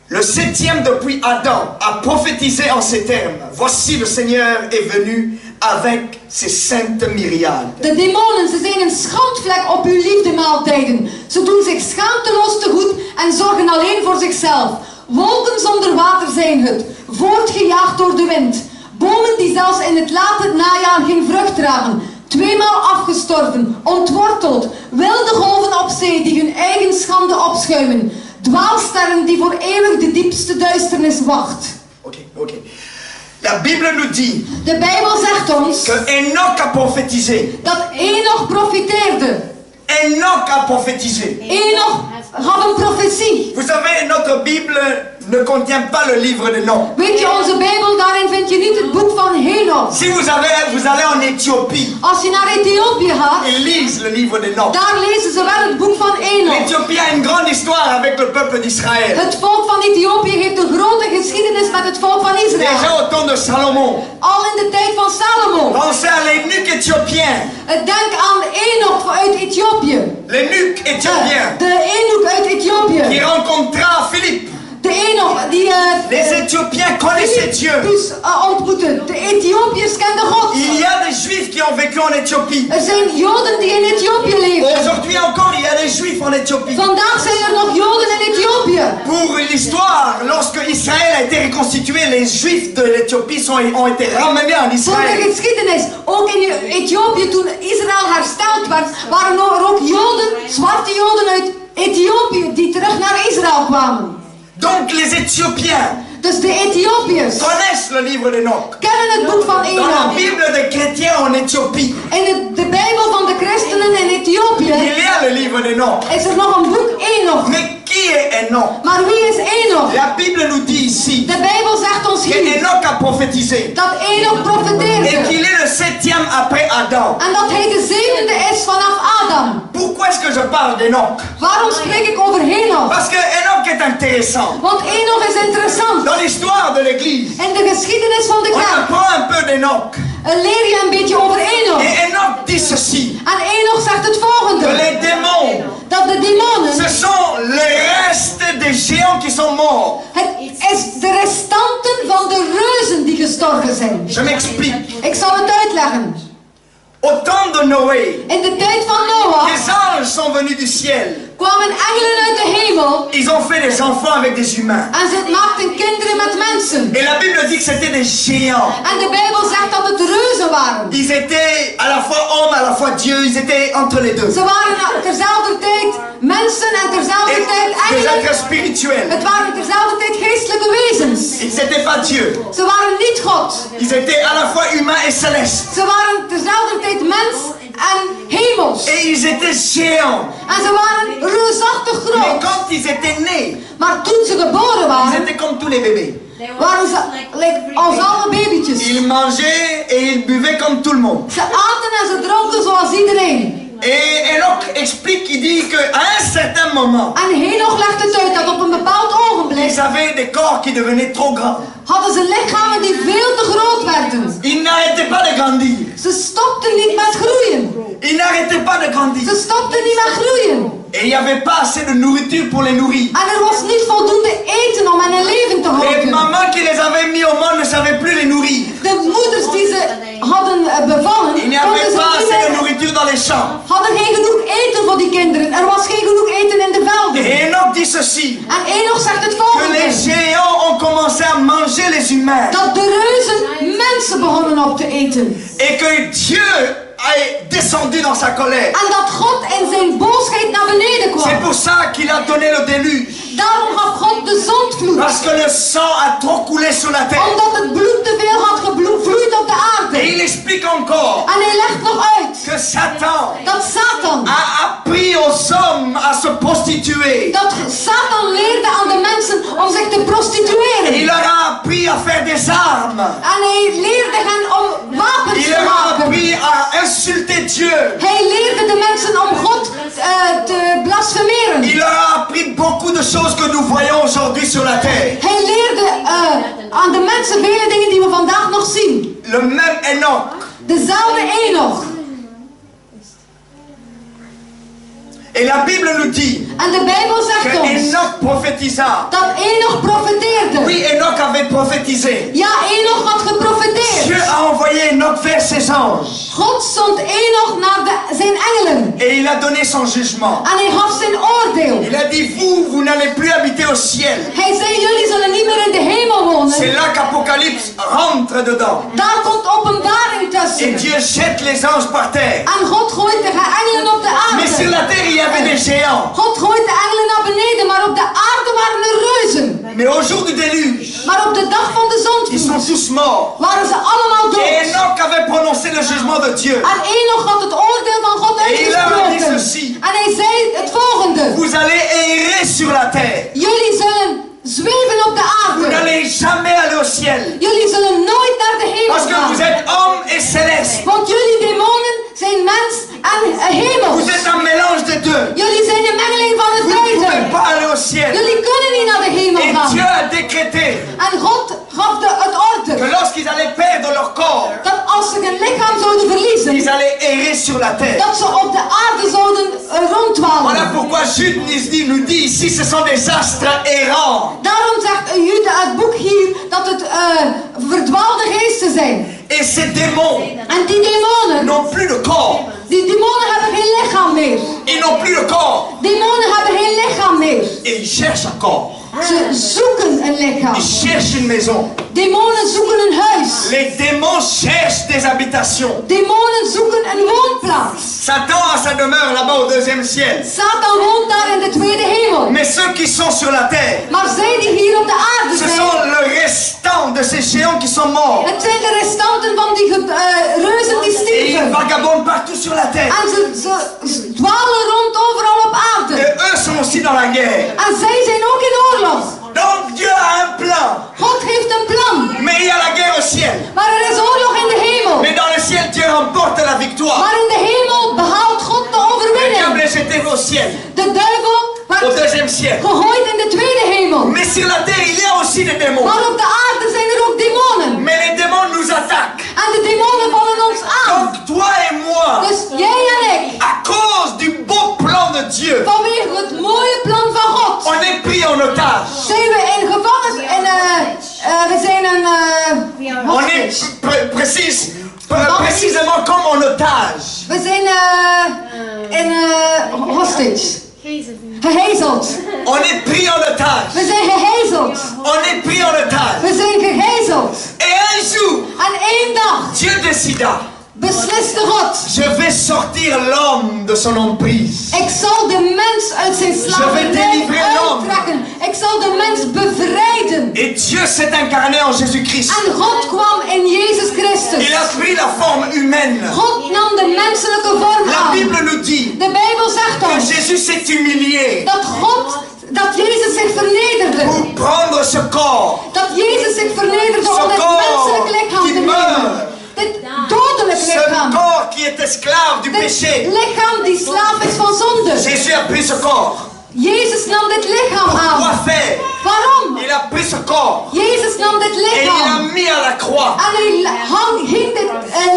le septième depuis Adam, a prophétisé en ces termes. Voici le Seigneur est venu avec ses saintes myriades. De demonen, ze zijn een schandvlek op uw liefdemaaltijden. Ze doen zich schaamteloos tegoed en zorgen alleen voor zichzelf. Wolken zonder water zijn het, voortgejaagd door de wind. Bomen die zelfs in het late najaar geen vrucht dragen. Tweemaal afgestorven, ontworteld. Wilde golven op zee die hun eigen schande opschuimen. Dwaalsterren die voor eeuwig de diepste duisternis wacht. Ok. La Bible nous dit De Bijbel zegt ons que Enoch a prophétisé. dat Enoch profiteerde. Enoch a prophétisé. Enoch had een profetie. Vous savez, notre Bible ne contient pas le livre de Enoch. Weet je, onze Bijbel, daarin vind je niet het boek van Henoch. Si vous allez en Éthiopie, Als je naar Ethiopië gaat, ils lisent le livre d'Enoch. daar lezen ze wel het boek van Enoch. L'Éthiopie a une grande histoire avec le peuple d'Israël. Het volk van Ethiopië heeft een grote geschiedenis met het volk van Israël. Déjà au temps de Salomon. Al in de tijd van Salomo. Pensez à l'eunuque éthiopien. Denk aan Enoch uit Ethiopië. L'eunuque éthiopien De Enoch uit Ethiopië. qui rencontra Philippe. De Enoch die Les Éthiopiens connaissaient Dieu. Philippus ontmoette. De Ethiopiërs kenden God. Il y a des Juifs qui ont vécu en Éthiopie. Er zijn Joden die in Ethiopië leven. Aujourd'hui encore, il y a des Juifs en Éthiopie. Vandaag zijn er nog Joden in Ethiopië. Pour l'histoire, lorsque Israël a été reconstitué, les Juifs de l'Éthiopie ont été ramenés en Voor de Israël. geschiedenis, ook in Ethiopië toen Israël hersteld werd, waren er ook Joden, zwarte Joden uit Ethiopië die terug naar Israël kwamen. Donc les Éthiopiens Dus de Ethiopiërs connaissent le livre d'Enoch. kennen het boek van Dans la Enoch. Bible des chrétiens en Éthiopie, In de Bijbel van de christenen in Ethiopië il y a le livre d'Enoch. is er nog een boek Enoch. Mais qui est Enoch? Maar wie is Enoch? Enoch. La Bible nous dit ici De Bijbel zegt ons hier qu'Enoch a prophétisé dat Enoch et profeteerde. qu'il est le 7e après Adam. En dat hij de zevende is vanaf Adam. Pourquoi est-ce que je parle d'Enoch? Waarom spreek ik over Enoch? Parce que Enoch est intéressant. Want Enoch is interessant. Dans l'histoire de l'Église, In de geschiedenis van de on kerk apprend un peu d'Enoch. leer je een beetje over Enoch. Et Enoch dit ceci, En Enoch zegt het que volgende. les démons, Dat de demonen, ce sont les restes des géants qui sont morts. het is de restanten van de reuzen die gestorven zijn. Je m'explique. Ik zal het uitleggen. Au temps de Noé, In de tijd van Noach les anges sont venus du ciel. kwamen engelen uit de hemel Ils ont fait des enfants avec des humains. en ze maakten kinderen met mensen. Et la Bible dit que c'était des géants. En de Bijbel zegt dat het reuzen waren. Ils étaient à la fois hommes, à la fois Dieu. Ils étaient entre les deux. Ze waren terzelfde tijd mensen en terzelfde Et tijd des engelen. êtres spirituels. Het waren terzelfde tijd geestelijke wezens. Ils n'étaient pas Dieu. Ze waren niet God. Ils étaient à la fois humains et célestes. Ze waren terzelfde tijd mens en hemels. Et ils étaient géants. En ze waren reusachtig Mais groot. quand ils étaient nés, Maar toen ze geboren ils waren, étaient comme tous les bébés. waren ze als alle babytjes. Ils mangeaient et ils buvaient comme tout le monde. Ze aten en ze dronken zoals iedereen. Et Enoch explique, il dit qu'à un certain moment, En Henoch legt het uit dat op een bepaald ogenblik ils avaient des corps qui devenaient trop grands. hadden ze lichamen die veel te groot werden. Ils n'arrêtaient pas de grandir. Ze stopten niet met groeien. Ils n'arrêtaient pas de grandir. Ze stopten niet met groeien. Et il n'y avait pas assez de nourriture pour les nourrir. En er was niet voldoende eten om hen in leven te Les houden. mamans qui les avaient mis au monde ne savaient plus les nourrir. De moeders die ze hadden bevallen, Il n'y konden avait ze pas niet assez de meer- nourriture dans les champs. hadden geen genoeg eten voor die kinderen. Er was geen genoeg eten in de velden. Et Enoch dit ceci, En Enoch zegt het que les volgende. géants ont commencé à manger les humains. Dat de reuzen mensen begonnen op te eten. Et que Dieu est descendu dans sa colère. En dat God in zijn boosheid naar beneden C'est kwam. pour ça qu'il a donné le déluge. Daarom gaf God de zondvloed. Parce que le sang a trop coulé sur la terre. Omdat het bloed te veel had gevloeid op de Et aarde. il explique encore En hij legt nog uit que Satan dat Satan, a appris aux hommes à se prostituer. dat Satan leerde aan de mensen om zich te Et prostitueren. il leur a appris à faire des armes. En hij leerde hen om wapens Il te leur a maken. appris à insulter Dieu. Hij leerde de mensen om God te blasfemeren. Il leur a appris beaucoup de choses que nous voyons aujourd'hui sur la terre. Hij leerde aan de mensen vele dingen die we vandaag nog zien. Le même Enoch. Dezelfde Enoch. Et la Bible nous dit En de Bijbel que zegt ons Enoch prophétisa. dat Enoch profeteerde. Oui, Enoch avait prophétisé. Ja, Enoch had geprofeteerd. Dieu a envoyé Enoch vers ses anges. God zond Enoch naar zijn engelen. Et il a donné son jugement. En hij gaf zijn oordeel. Il a dit, vous n'allez plus habiter au ciel. Hij zei, jullie zullen niet meer in de hemel wonen. C'est là qu'Apocalypse rentre dedans. Daar komt openbaring Et tussen. Dieu jette les anges par terre. En God gooit de engelen op de Mais sur aarde. la terre, il y avait des géants. God gooit de engelen naar beneden, maar op de aarde waren er reuzen. Mais au jour du déluge, Maar op de dag van de ils sont zondvloed tous morts. waren ze allemaal Et dood. Enoch avait prononcé le jugement de Dieu. En Enoch had het oordeel van God Et il leur a dit uitgesproken. ceci. En hij zei het volgende. Vous allez errer sur la terre. Jullie zullen zweven op de Vous aarde. n'allez jamais aller au ciel. Jullie zullen nooit naar de hemel Parce que vous gaan. êtes hommes et célestes. Want jullie demonen zijn mens en hemels. Vous êtes un mélange des deux. Jullie zijn een mengeling van het Vous ne pouvez beide. pas aller au ciel. Jullie kunnen niet naar de hemel Et gaan. Dieu a décrété En God gaf het que orde lorsqu'ils allaient perdre leur corps, dat als ze hun lichaam zouden verliezen, ils allaient errer sur la terre. dat ze op de aarde zouden Voilà rondwalen. pourquoi Jude nous dit ici, ce sont des astres errants. Daarom zegt Jude het boek hier dat het verdwaalde geesten zijn. Et ces démons En die demonen, n'ont plus de corps. die demonen hebben geen lichaam meer. Ils n'ont plus de corps. Demonen hebben geen lichaam meer. Et ils cherchent un corps. Ze zoeken een lichaam. Ils cherchent une maison. Demonen zoeken een huis. Les démons cherchent des habitations. Demonen zoeken een woonplaats. Satan a sa demeure là-bas au deuxième ciel. Satan woont daar in de tweede hemel. Mais ceux qui sont sur la terre, Maar zij die hier op de aarde ce zijn, sont le restant de ces géants qui sont morts. het zijn de restanten van die reuzen die Et ils stierven. vagabondent partout sur la terre. En ze dwalen rond overal op Et aarde. eux sont aussi dans la guerre. En zij zijn ook in oorlog. Donc a un plan. God heeft een plan. Mais il y a la guerre au ciel. Maar er is oorlog in de hemel. Mais dans le ciel, Dieu remporte la victoire. Maar in de hemel behaalt God de Le overwinning. diable est jeté au ciel, De duivel au wordt deuxième ciel. gegooid in de tweede hemel. Mais sur la terre, il y a aussi des démons. Maar op de aarde zijn er ook demonen. Mais les démons nous attaquent. En de demonen vallen ons aan. Donc toi et moi, Dus jij en ik, à cause du beau plan de Dieu, vanwege het mooie plan van God, on est pris en otage. zijn we in gevangen. We zijn een On est précisément comme en otage. we zijn in hostage. Gehezeld. On est pris en otage. We zijn gehezeld. On est pris en otage. We zijn gegezeld. Et un jour, En één dag Dieu décida, besliste God. je vais sortir l'homme de son emprise. Ik zal de mens uit zijn slavernij uittrekken. Ik zal de mens bevrijden. Et Dieu s'est incarné en Jésus-Christ. En God kwam in Jezus Christus. Il a pris la forme humaine. God nam de menselijke vorm La aan. Bible nous dit De Bijbel zegt que ons Jésus s'est humilié dat Jezus zich vernederde. pour prendre ce corps. Dat Jezus zich vernederde om dit menselijk lichaam te nemen. Dit dodelijk Ce lichaam. corps qui est esclave du Dit péché. lichaam die slaaf is van zonde. Jésus a pris ce corps. Jezus nam dit lichaam Pourquoi aan. faire? Waarom? Il a pris ce corps Jezus nam dit et il l'a lichaam. mis à la croix. En hij hing dit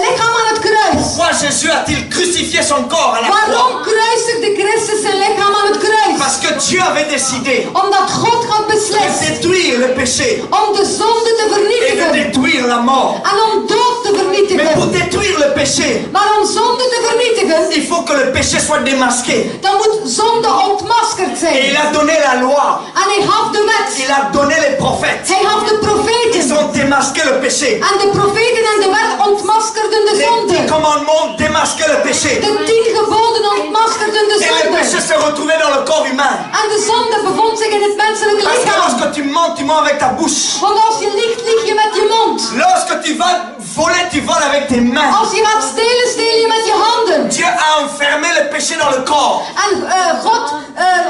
lichaam aan het kruis. Pourquoi Jésus a-t-il crucifié son corps à la croix? Waarom kruisigde Christus zijn lichaam aan het kruis? Parce que Dieu avait décidé Omdat God had de beslist détruire le péché om de zonde te et de vernietigen. détruire la mort. En om dood te Mais pour vernietigen. détruire le péché, Maar om zonde te vernietigen, il faut que le péché soit démasqué. dan moet zonde ontmaskerd Et zijn. il a donné la loi. En hij gaf de wet. Il a donné les prophètes. Hij gaf de Ils profeten. ont démasqué le péché. En de profeten en de wet ontmaskerden de Les 10 zonde. commandements démasquaient le péché. De 10 geboden ontmaskerden de Et le péché zonde. se retrouvait dans le corps humain. En de zonde bevond zich in het menselijke Parce que lichaam. lorsque tu mens avec ta bouche. Want als je liegt, lieg je met je mond. Lorsque tu vas voler, tu voles avec tes mains. Als je gaat stelen, steel je met je handen. Dieu a enfermé le péché dans le corps. En God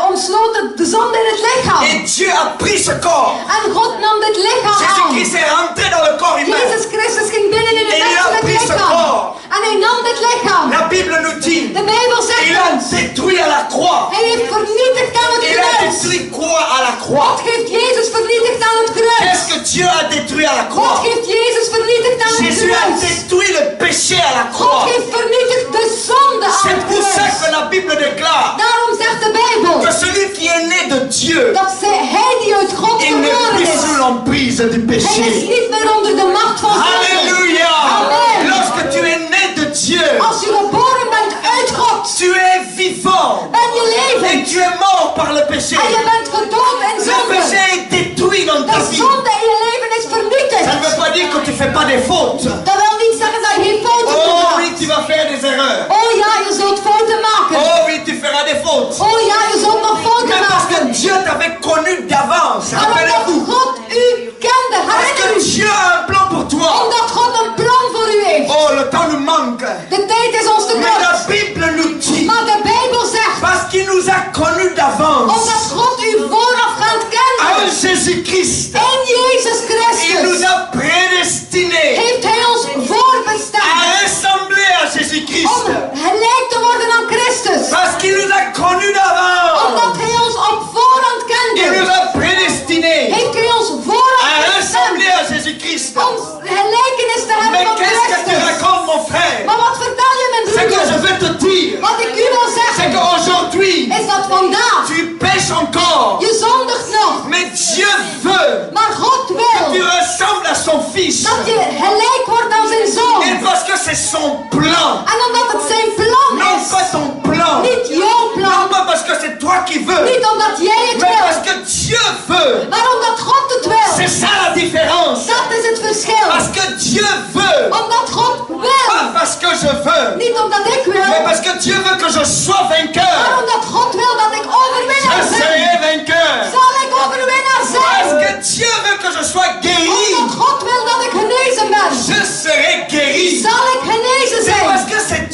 omsloot de zonde in het lichaam. Et Dieu a pris ce corps. En God nam dit lichaam aan. Jésus-Christ est rentré dans le corps humain. Jezus Christus ging binnen in het Et il a menselijk pris ce lichaam. corps. En hij nam dit lichaam. La Bible nous dit, De Bijbel il zegt a ons. détruit à la croix. Hij heeft vernietigd aan het Il a kruis. détruit quoi à la croix? God heeft Jezus vernietigd aan het kruis. Qu'est-ce que Dieu a détruit à la God croix? heeft Jezus vernietigd aan het Jésus a kruis. détruit le péché à la God croix. heeft vernietigd de zonde aan C'est het pour ça kruis. que la Bible déclare Daarom zegt de Bijbel que celui qui est né de Dieu, dat hij die uit God il n'est geboren plus is. sous l'emprise du Hij is péché. niet meer onder de macht van zonde. Alléluia! Amen. Lorsque tu es né de Dieu, Als je geboren bent uit God, tu es vivant ben je et levend. tu es mort par le péché. En je bent gedood in Le péché zonde. est détruit dans ta De vie. zonde in je leven is Ça ne vernietigd. veut pas dire que tu ne fais pas des fautes. Dat wil niet zeggen dat je geen fouten Oh oui, maakt. tu vas faire des erreurs. Oh ja, je zult fouten maken. Oh oui, tu feras des fautes. Oh ja, je zult nog fouten Mais parce que maken. Dieu t'avait connu d'avance. Maar omdat Rappelez-vous. God u kende, Parce que herinner u. Dieu a un plan pour toi. Omdat God een plan voor u heeft. Oh, le temps nous manque. De tijd is ons te Mais la kort. Bible nous dit, Maar de Bijbel zegt, parce qu'il nous a connus d'avance, omdat God u voorafgaand en kende. Jésus-Christ, In Jezus il nous Christus a prédestinés heeft hij ons voorbestemd à ressembler à Jésus-Christ. om gelijk te worden aan Christus. Parce qu'il nous a connus d'avance. Omdat hij ons op voorhand Il nous kende. a prédestinés Heeft hij ons à voorhand bestemd ressembler à Jésus-Christ. om gelijkenis te hebben Mais van qu'est-ce que tu Christus. racontes, mon frère? Maar wat vertel je, mijn C'est que je broeder? veux te dire, Wat ik u wil c'est zeggen, qu'aujourd'hui, is dat vandaag tu pêches encore. je zondigt nog. Mais Dieu veut Maar God que tu wil ressembles à son Fils. dat je gelijk wordt aan zijn Et zoon. parce que c'est son plan. En omdat het zijn plan Non is. pas ton plan. Niet jouw Non plan. pas parce que c'est toi qui veux. Niet omdat jij het Mais parce wil. que Dieu veut. Maar omdat God het wil. C'est ça la différence. Dat is het verschil. Parce que Dieu veut. Omdat God wil. Pas parce que je veux. Niet omdat ik Mais wil. parce que Dieu veut que je sois Maar vainqueur. omdat God wil dat ik overwinnaar Je ben. serai vainqueur. Zal ik overwinnaar Parce zijn. que Dieu veut que je sois guéri. Omdat God wil dat ik genezen ben. Je serai guéri. Zal ik genezen C'est parce zijn. que c'est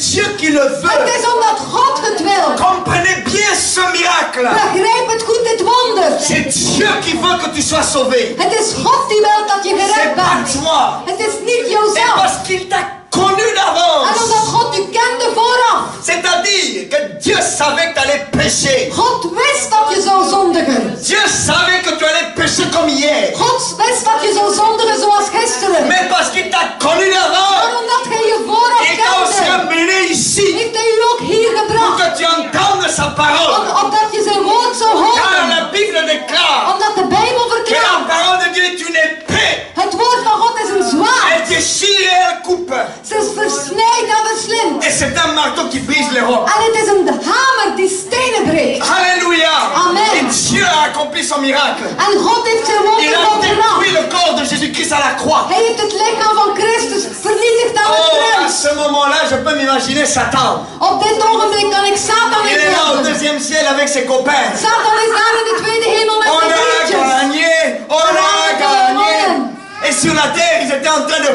Dieu qui veut que tu sois sauvé. Het is God die wil dat je C'est gered pas bent. toi. Het is niet C'est jouzelf. parce qu'il t'a connu En d'avance. omdat God u kende vooraf. C'est-à-dire que Dieu savait que tu allais pécher. God wist dat je zou zondigen. Dieu savait que tu allais pécher comme hier. God wist dat je zou zondigen zoals gisteren. Mais parce qu'il t'a connu Maar d'avance, omdat hij je vooraf il t'a aussi kende, amené ici heeft hij u ook hier pour gebracht. que tu entendes sa parole. Opdat je zijn woord zou Car horen. la Bible déclare Omdat de Bijbel que la verklaart. parole de Dieu est une épée. Het woord van God is een zwaard. Elle déchire et elle coupe. Ze versnijdt en verslindt. Et c'est un marteau qui brise les rocs. En het is een hamer die stenen breekt. Alléluia. Amen. Et Dieu a accompli son miracle. En God heeft zijn Il wonder a volbracht. détruit le corps de Jésus-Christ à la croix. Hij heeft het lichaam van Christus vernietigd aan het Oh, à kruis. ce moment-là, je peux m'imaginer Satan. Op dit ogenblik kan ik Satan Il est là au inbeelden. deuxième ciel avec ses copains. Satan is daar in de tweede hemel met On zijn a vriendjes. gagné, on a gagné. Et sur la terre, ils étaient en train de...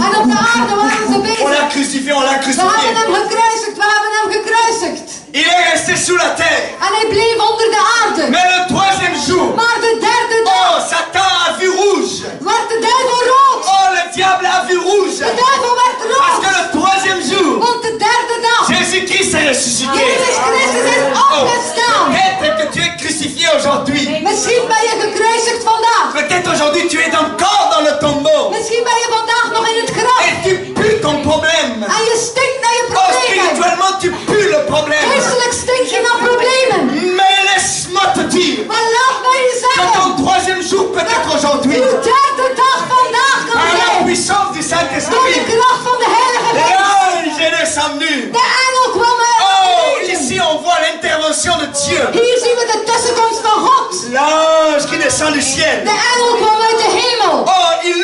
En op de aarde waren ze On bezig. l'a crucifié, on l'a We hebben crucifié. hem gekruisigd, we hebben hem gekruisigd. Il est resté sous la terre. En hij bleef onder de aarde. Mais le troisième jour, Maar de derde oh, dag Satan a vu rouge. werd de duivel rood. Oh, le diable a vu rouge. De duivel werd Parce que rood. le troisième jour, Want de derde dag, Jésus-Christ est ressuscité. Jezus Christus is Oh, opgestaan. peut-être que tu es crucifié aujourd'hui. Misschien ben je gekruisigd vandaag. Peut-être aujourd'hui tu es encore dans le tombeau. Misschien ben je vandaag nog in het graf. Et tu pues ton problème. En je stinkt naar je Oh, problemen. spirituellement tu pues le problème. Geestelijk stink je naar problemen. Mais laisse-moi te dire Maar laat mij je que zeggen. ton troisième jour peut être aujourd'hui. Uw derde dag vandaag kan Par la zijn. puissance du Door de Saint-Esprit. kracht van de Heilige Geest. L'ange est descendu. De engel kwam uit. Oh, ici on voit l'intervention de Dieu. Hier zien we de tussenkomst van God. L'ange qui descend du ciel. De engel kwam uit de hemel. Oh, il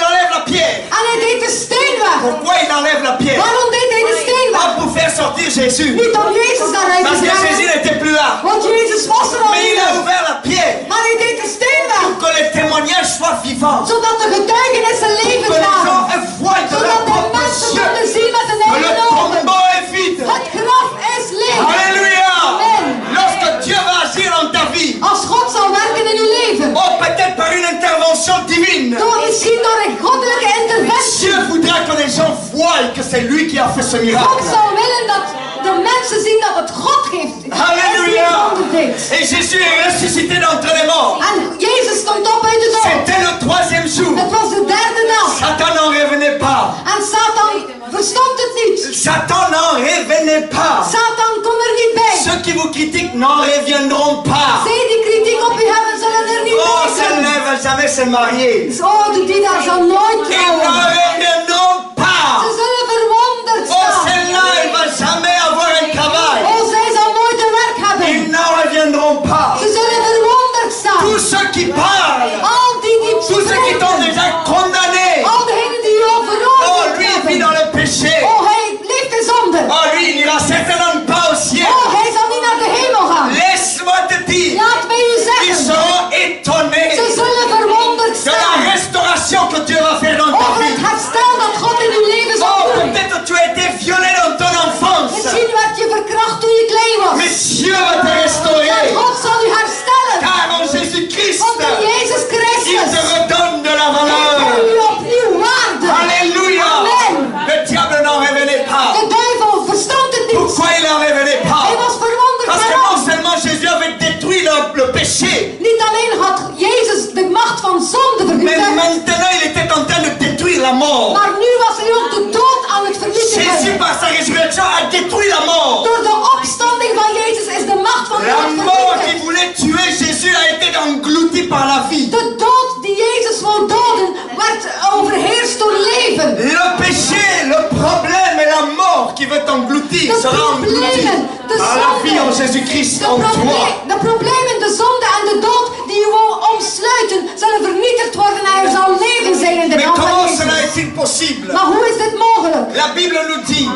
enlève la pierre. En hij deed de steen weg. Pourquoi il enlève la pierre? Waarom deed hij de steen Pas weg? pour faire sortir Jésus. Niet om Jezus daaruit te Parce que Jésus brengen. n'était plus là. Want Jezus was er al Mais il niet a meer. ouvert la pierre Maar hij deed de steen weg. pour que le témoignage soit vivant. Zodat de getuigenissen Pour que levend les gens waren. voient de Zodat leur de propre mensen yeux konden zien met hun que le eigen ogen. tombeau est vide. Het graf is leeg. Alléluia. Amen. Lorsque Dieu va agir dans ta vie, Als God zal werken in uw leven. oh peut-être par une intervention divine, Misschien door een goddelijke interventie. Dieu voudra que les gens voient que c'est lui qui a fait ce God miracle. zou willen dat de mensen zien dat het God heeft. Alléluia. Alléluia. Et Jésus est ressuscité d'entre les morts. En Jezus stond op uit de dood. C'était le troisième jour. Het was de derde dag. Satan n'en revenait pas. En Satan verstond het niet. Satan n'en revenait pas. Satan kon er niet bij. Ceux qui vous critiquent n'en reviendront pas. Zij die kritiek op u hebben, zullen er niet Oh, bij zijn. celle-là va jamais se marier. Oh, die daar zal nooit Ils trouwen. n'en reviendront pas. Ze zullen verwonderd Oh, staan. celle-là, elle va jamais avoir un travail. Oh, zij zal nooit een werk hebben. Ils n'en reviendront pas. Ze zullen verwonderd staan. Tous ceux qui parlent, Al die tous ceux qui t'ont spreken. déjà condamné. Al degenen die u al Oh, veroordeeld lui, il vit hebben. dans le péché. Oh, hij leeft in zonde. Oh, lui, il n'ira certainement pas au ciel. Oh, hij zal niet naar de hemel gaan. Laisse-moi te dire, Laat mij u ils zeggen. seront étonnés Ze zullen verwonderd de la staan. restauration que Dieu va faire dans ta Over vie. het herstel dat God in uw leven zal Oh, doen. peut-être tu as été violé dans ton enfance. Misschien werd je verkracht toen je klein was. Mais Dieu va te Maar restaurer. God zal u herstellen. Car en Jésus-Christ, Want in Jezus il te Christus redonne de la geeft valeur. hij u opnieuw waarde. Alléluia. Amen. Le diable n'en revenait pas. De duivel verstond het niet. Pourquoi il n'en revenait Hij pas? was verwonderd Parce que non waarom. seulement Jésus avait détruit le péché, Niet alleen had Jezus de macht van zonde mais vernietigd, maintenant il était en train de détruire la mort. maar nu was hij ook de dood aan het Jésus, vernietigen. par sa résurrection, a détruit la mort. Door de opstanding van Jezus is de macht van La God mort qui vernietigd. voulait tuer Jésus a été englouti par la vie. De dood die Jezus wou doden, werd overheerst door leven. Le péché, le problème et la mort qui veut t'engloutir De sera englouti problemen, de par la vie en zonde, Jésus-Christ de, en toi. de problemen, de zonde en de dood die u wou omsluiten, zullen vernietigd worden en er zal leven zijn in de Mais naam van comment cela Jezus. est-il possible? Maar hoe is dit mogelijk? La Bible nous dit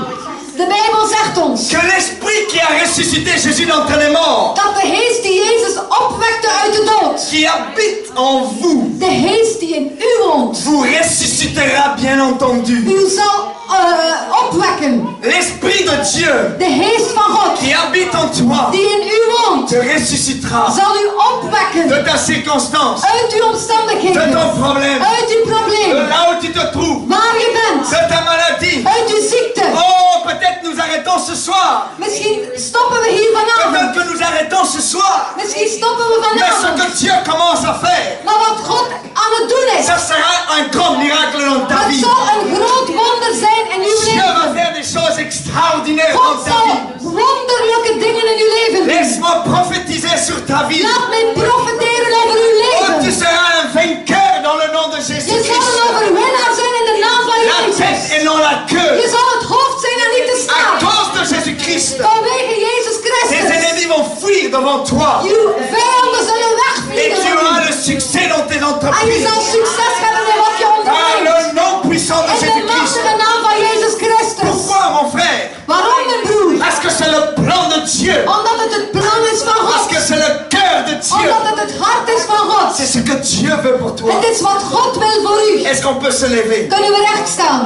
De Bijbel zegt ons que l'esprit qui a ressuscité Jésus d'entre les morts, dat de geest die Jezus opwekte uit de dood, qui habite en vous, de geest die in u woont, vous ressuscitera bien entendu. u zal opwekken. L'esprit de Dieu De geest van God qui habite en toi die in u woont, te ressuscitera, zal u opwekken, te circonstances, uit uw de omstandigheden, ton problème, uit uw de probleem, là où tu te trouves, waar je bent, de ta maladie. uit uw ziekte. Oh, peut-être nous arrêtons ce soir. Misschien stoppen we hier Peut-être vanavond. que nous arrêtons ce soir. Misschien stoppen we Mais ce vanavond. que Dieu commence à faire, Maar wat God aan het doen is, ça sera un grand miracle dans ta het vie. zal een groot wonder zijn in uw Dieu va leven. faire des choses extraordinaires God dans ta zal vie. wonderlijke dingen in uw leven doen. Laisse-moi prophétiser sur ta vie. Laat mij profiteren over uw Oh, tu leven. seras un vainqueur dans le nom de Je zal Jésus-Christ. een overwinnaar zijn in de naam van La tête Jezus. et non la Je queue. zal het hoofd zijn en niet de À staart. cause de Jésus-Christ, Vanwege Jezus tes Christus. ennemis vont fuir devant toi. Uw vijanden zullen Et wegvliegen. tu auras le succès dans tes En je entreprises. zal succes hebben in wat je Par onderneemt. le nom puissant de In de Jésus-Christ. machtige naam van Jezus Christus. Pourquoi, mon frère? Waarom, mijn broer? Parce que c'est le plan de Dieu. Omdat het het plan is van Parce God. que c'est le cœur de Dieu. Omdat het het hart is van C'est God. ce que Dieu veut pour toi. Het is wat God wil voor u. Est-ce qu'on peut se lever? Kunnen we recht staan?